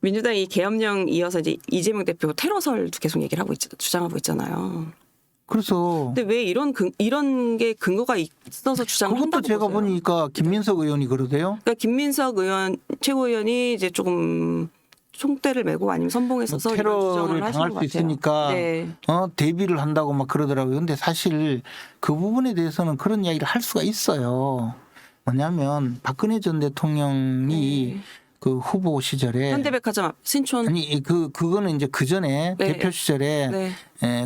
민주당이 계엄령 이어서 이제 이재명 대표 테러설 계속 얘기를 하고 주장하고 있잖아요. 그래서 근데 왜 이런 게 근거가 있어서 주장을 그것도 한다고 제가 보세요? 보니까 김민석 의원이 그러대요. 그러니까 김민석 의원 최고위원이 이제 조금 총대를 메고 아니면 선봉했어서 이런 주장을 테러를 하신 당할 것 수 같아요. 있으니까 네. 대비를 한다고 막 그러더라고요. 근데 사실 그 부분에 대해서는 그런 이야기를 할 수가 있어요. 뭐냐면 박근혜 전 대통령이 그 후보 시절에 현대백화점 앞 신촌. 아니 그거는 이제 그 전에 네. 대표 시절에 네.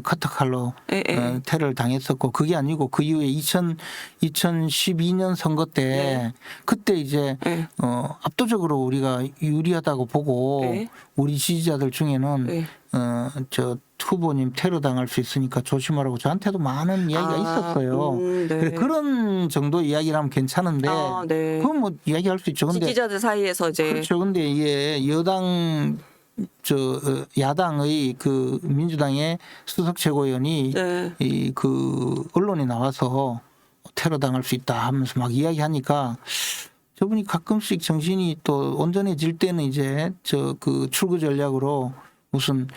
커터칼로 네. 테러를 당했었고 그게 아니고 그 이후에 2012년 선거 때 네. 그때 이제 네. 압도적으로 우리가 유리하다고 보고 네. 우리 지지자들 중에는 네. 저 후보님 테러 당할 수 있으니까 조심하라고 저한테도 많은 이야기가 있었어요. 네. 그래 그런 정도 이야기를 하면 괜찮은데 네. 그건 뭐 이야기할 수 있죠. 근데 지지자들 사이에서 이제 그렇죠. 근데 이게 야당의 그 민주당의 수석 최고위원이 네. 이 그 언론에 나와서 테러 당할 수 있다 하면서 막 이야기하니까 저분이 가끔씩 정신이 또 온전해질 때는 이제 그 출구 전략으로 무슨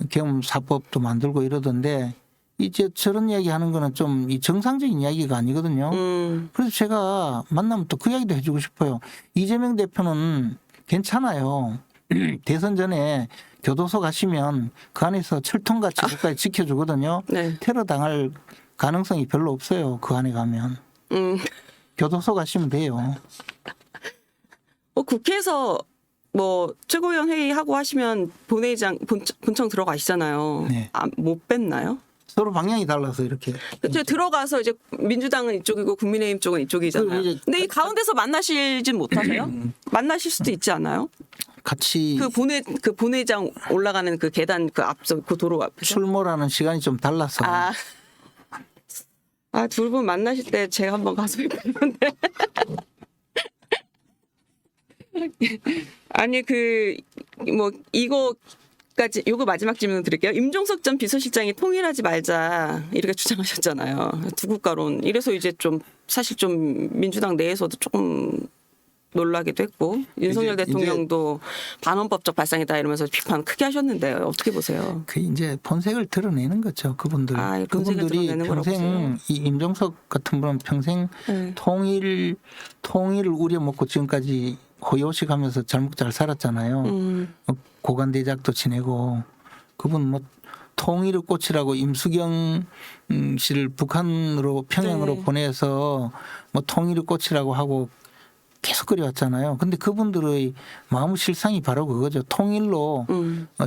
계엄 사법도 만들고 이러던데 이제 저런 이야기 하는 거는 좀 이 정상적인 이야기가 아니거든요. 그래서 제가 만나면 또 그 이야기도 해주고 싶어요. 이재명 대표는 괜찮아요. 대선 전에 교도소 가시면 그 안에서 철통같이 국가에 지켜주거든요. 네. 테러 당할 가능성이 별로 없어요. 그 안에 가면. 교도소 가시면 돼요. 국회에서 뭐 최고위원 회의하고 하시면 본청 들어가시잖아요. 네. 못 뺐나요? 서로 방향이 달라서 이렇게. 그때 들어가서 이제 민주당은 이쪽이고 국민의힘 쪽은 이쪽이잖아요. 근데 이 가운데서 만나시진 못하세요? 만나실 수도 있지 않아요? 같이 그 본회장 올라가는 그 계단 그 앞쪽 그 도로 앞에서. 출몰하는 시간이 좀 달라서. 둘 분 만나실 때 제가 한번 가서 뵙는데. 아니 뭐 이거 마지막까지 요거 마지막 질문 드릴게요. 임종석 전 비서실장이 통일하지 말자 이렇게 주장하셨잖아요. 두 국가론. 이래서 이제 좀 사실 좀 민주당 내에서도 조금 놀라기도 했고 윤석열 이제 대통령도 반헌법적 발상이다 이러면서 비판 크게 하셨는데 어떻게 보세요? 그 이제 본색을 드러내는 거죠. 그분들. 아, 본색을 그분들이 드러내는 거라고 평생 이 임종석 같은 분은 평생 네. 통일을 우려먹고 지금까지 호요식하면서 잘 살았잖아요. 고관대작도 지내고 그분 뭐 통일의 꽃이라고 임수경 씨를 북한으로 평양으로 네. 보내서 뭐 통일의 꽃이라고 하고 계속 그려왔잖아요. 근데 그분들의 마음 실상이 바로 그거죠. 통일로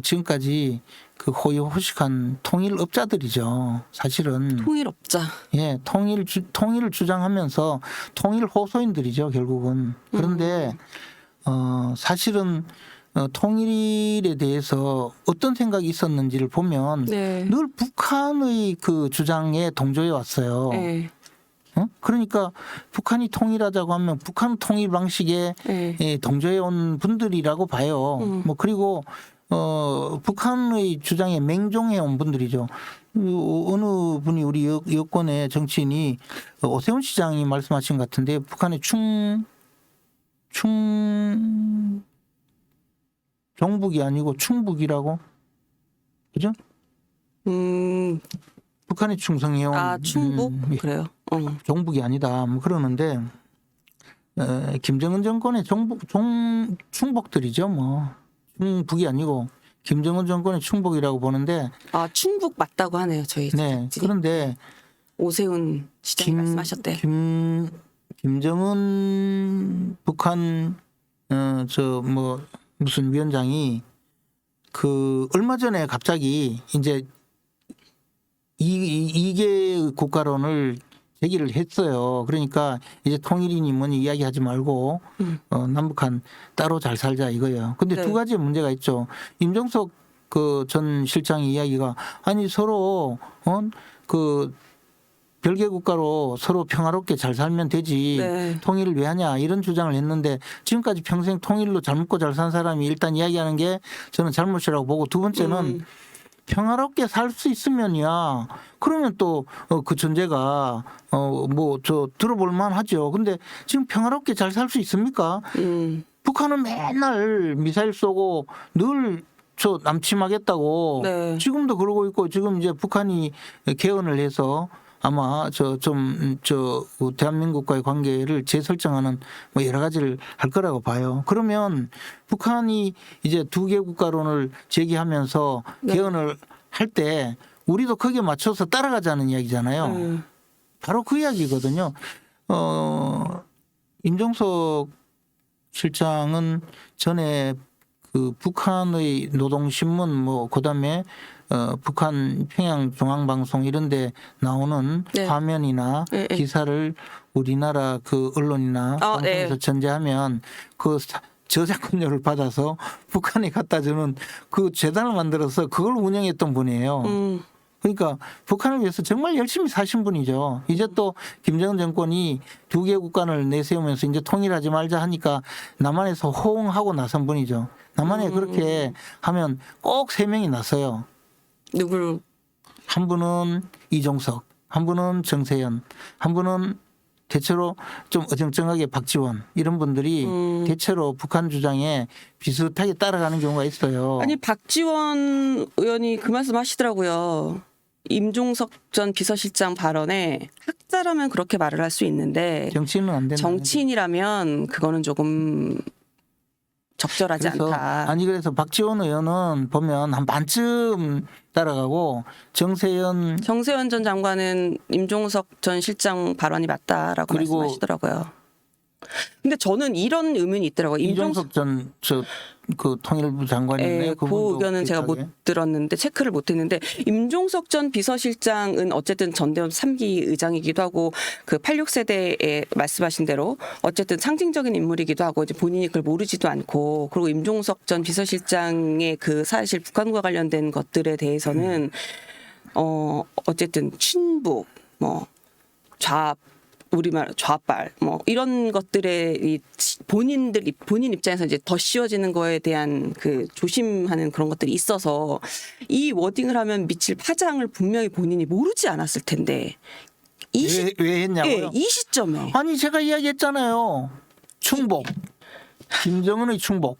지금까지 그 호요호식한 통일업자들이죠. 사실은 통일업자. 예, 통일을 주장하면서 통일 호소인들이죠, 결국은. 그런데 사실은 통일에 대해서 어떤 생각이 있었는지를 보면 네. 늘 북한의 그 주장에 동조해 왔어요. 네. 그러니까 북한이 통일하자고 하면 북한 통일 방식에 네. 동조해 온 분들이라고 봐요. 뭐 그리고 북한의 주장에 맹종해 온 분들이죠. 어느 분이 우리 여권의 정치인이 오세훈 시장이 말씀하신 것 같은데 북한의 종북이 아니고 충북이라고, 그죠? 북한의 충성해온 충북 그래요. 종북이 아니다 뭐 그러는데 김정은 정권의 충북들이죠. 뭐 충북이 아니고 김정은 정권의 충북이라고 보는데 충북 맞다고 하네요. 저희 네. 그런데 오세훈 시장이 말씀하셨대. 김정은 북한 뭐 무슨 위원장이 그 얼마 전에 갑자기 이제 이게 국가론을 제기를 했어요. 그러니까 이제 통일이니 뭐니 이야기하지 말고 남북한 따로 잘 살자 이거예요. 근데 네. 두 가지 문제가 있죠. 임종석 그 전 실장의 이야기가 아니 서로 그 별개 국가로 서로 평화롭게 잘 살면 되지 네. 통일을 왜 하냐 이런 주장을 했는데 지금까지 평생 통일로 잘 먹고 잘 산 사람이 일단 이야기하는 게 저는 잘못이라고 보고 두 번째는 평화롭게 살 수 있으면이야. 그러면 또 그 전제가 뭐 저 들어볼 만하죠. 근데 지금 평화롭게 잘 살 수 있습니까? 북한은 맨날 미사일 쏘고 늘 저 남침하겠다고 네. 지금도 그러고 있고 지금 이제 북한이 개헌을 해서 아마 대한민국과의 관계를 재설정하는 뭐 여러 가지를 할 거라고 봐요. 그러면 북한이 이제 두 개 국가론을 제기하면서 네. 개헌을 할 때 우리도 거기에 맞춰서 따라가자는 이야기잖아요. 바로 그 이야기거든요. 임종석 실장은 전에 그 북한의 노동신문 뭐 그다음에 북한 평양 중앙방송 이런 데 나오는 네. 화면이나 네. 기사를 우리나라 그 언론이나 방송에서 네. 전제하면 그 저작권료를 받아서 북한에 갖다 주는 그 재단을 만들어서 그걸 운영했던 분이에요. 그러니까 북한을 위해서 정말 열심히 사신 분이죠. 이제 또 김정은 정권이 두 개 국간을 내세우면서 이제 통일하지 말자 하니까 남한에서 호응하고 나선 분이죠. 남한에 그렇게 하면 꼭 세 명이 나서요. 누구를? 한 분은 이종석, 한 분은 정세현, 한 분은 대체로 좀 어정쩡하게 박지원 이런 분들이 대체로 북한 주장에 비슷하게 따라가는 경우가 있어요. 아니 박지원 의원이 그 말씀 하시더라고요. 임종석 전 비서실장 발언에 학자라면 그렇게 말을 할 수 있는데 정치인은 안 된다. 정치인이라면 그거는 조금 적절하지 그래서 않다. 그래서 박지원 의원은 보면 한 반쯤 따라가고 정세현 전 장관은 임종석 전 실장 발언이 맞다라고 그리고 말씀하시더라고요. 근데 저는 이런 의문이 있더라고요. 이종석 전 그 통일부 장관이었네요. 그 의견은 제가 못 들었는데 체크를 못했는데 임종석 전 비서실장은 어쨌든 전대협 3기 의장이기도 하고 그 86세대에 말씀하신 대로 어쨌든 상징적인 인물이기도 하고 이제 본인이 그걸 모르지도 않고 그리고 임종석 전 비서실장의 그 사실 북한과 관련된 것들에 대해서는 어쨌든 친북 뭐 좌 우리말 좌빨 뭐 이런 것들에 이 본인 입장에서 이제 더 씌워지는 거에 대한 그 조심하는 그런 것들이 있어서 이 워딩을 하면 미칠 파장을 분명히 본인이 모르지 않았을 텐데 왜 했냐고요? 예, 이 시점에 아니 제가 이야기했잖아요. 충복. 김정은의 충복.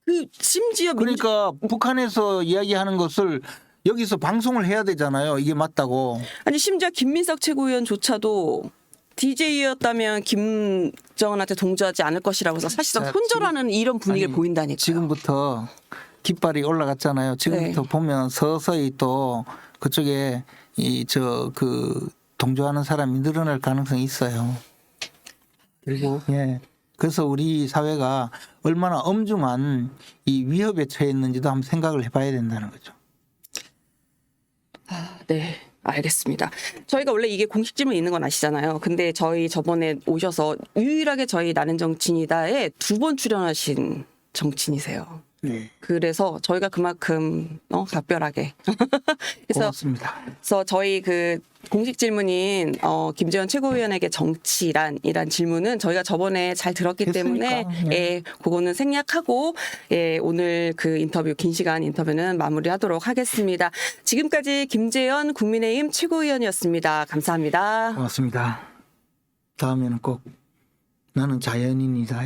그 심지어 그러니까 북한에서 이야기하는 것을 여기서 방송을 해야 되잖아요. 이게 맞다고. 아니 심지어 김민석 최고위원조차도 DJ였다면 김정은한테 동조하지 않을 것이라고 해서 사실상 자, 손절하는 이런 분위기를 아니, 보인다니까요. 지금부터 깃발이 올라갔잖아요. 지금부터 네. 보면 서서히 또 그쪽에 그 동조하는 사람이 늘어날 가능성이 있어요. 그리고 예. 그래서 우리 사회가 얼마나 엄중한 이 위협에 처했는지도 한번 생각을 해봐야 된다는 거죠. 네, 알겠습니다. 저희가 원래 이게 공식 질문 있는 건 아시잖아요. 근데 저희 저번에 오셔서 유일하게 저희 나는 정치인이다에 2번 출연하신 정치인이세요. 네. 그래서 저희가 그만큼 각별하게 고맙습니다. 그래서 저희 그 공식 질문인 김재원 최고위원에게 정치란이란 질문은 저희가 저번에 잘 들었기 때문에 했으니까, 예. 예, 그거는 생략하고 예, 오늘 그 인터뷰 긴 시간 인터뷰는 마무리하도록 하겠습니다. 지금까지 김재원 국민의힘 최고위원이었습니다. 감사합니다. 고맙습니다. 다음에는 꼭 나는 자연인이다.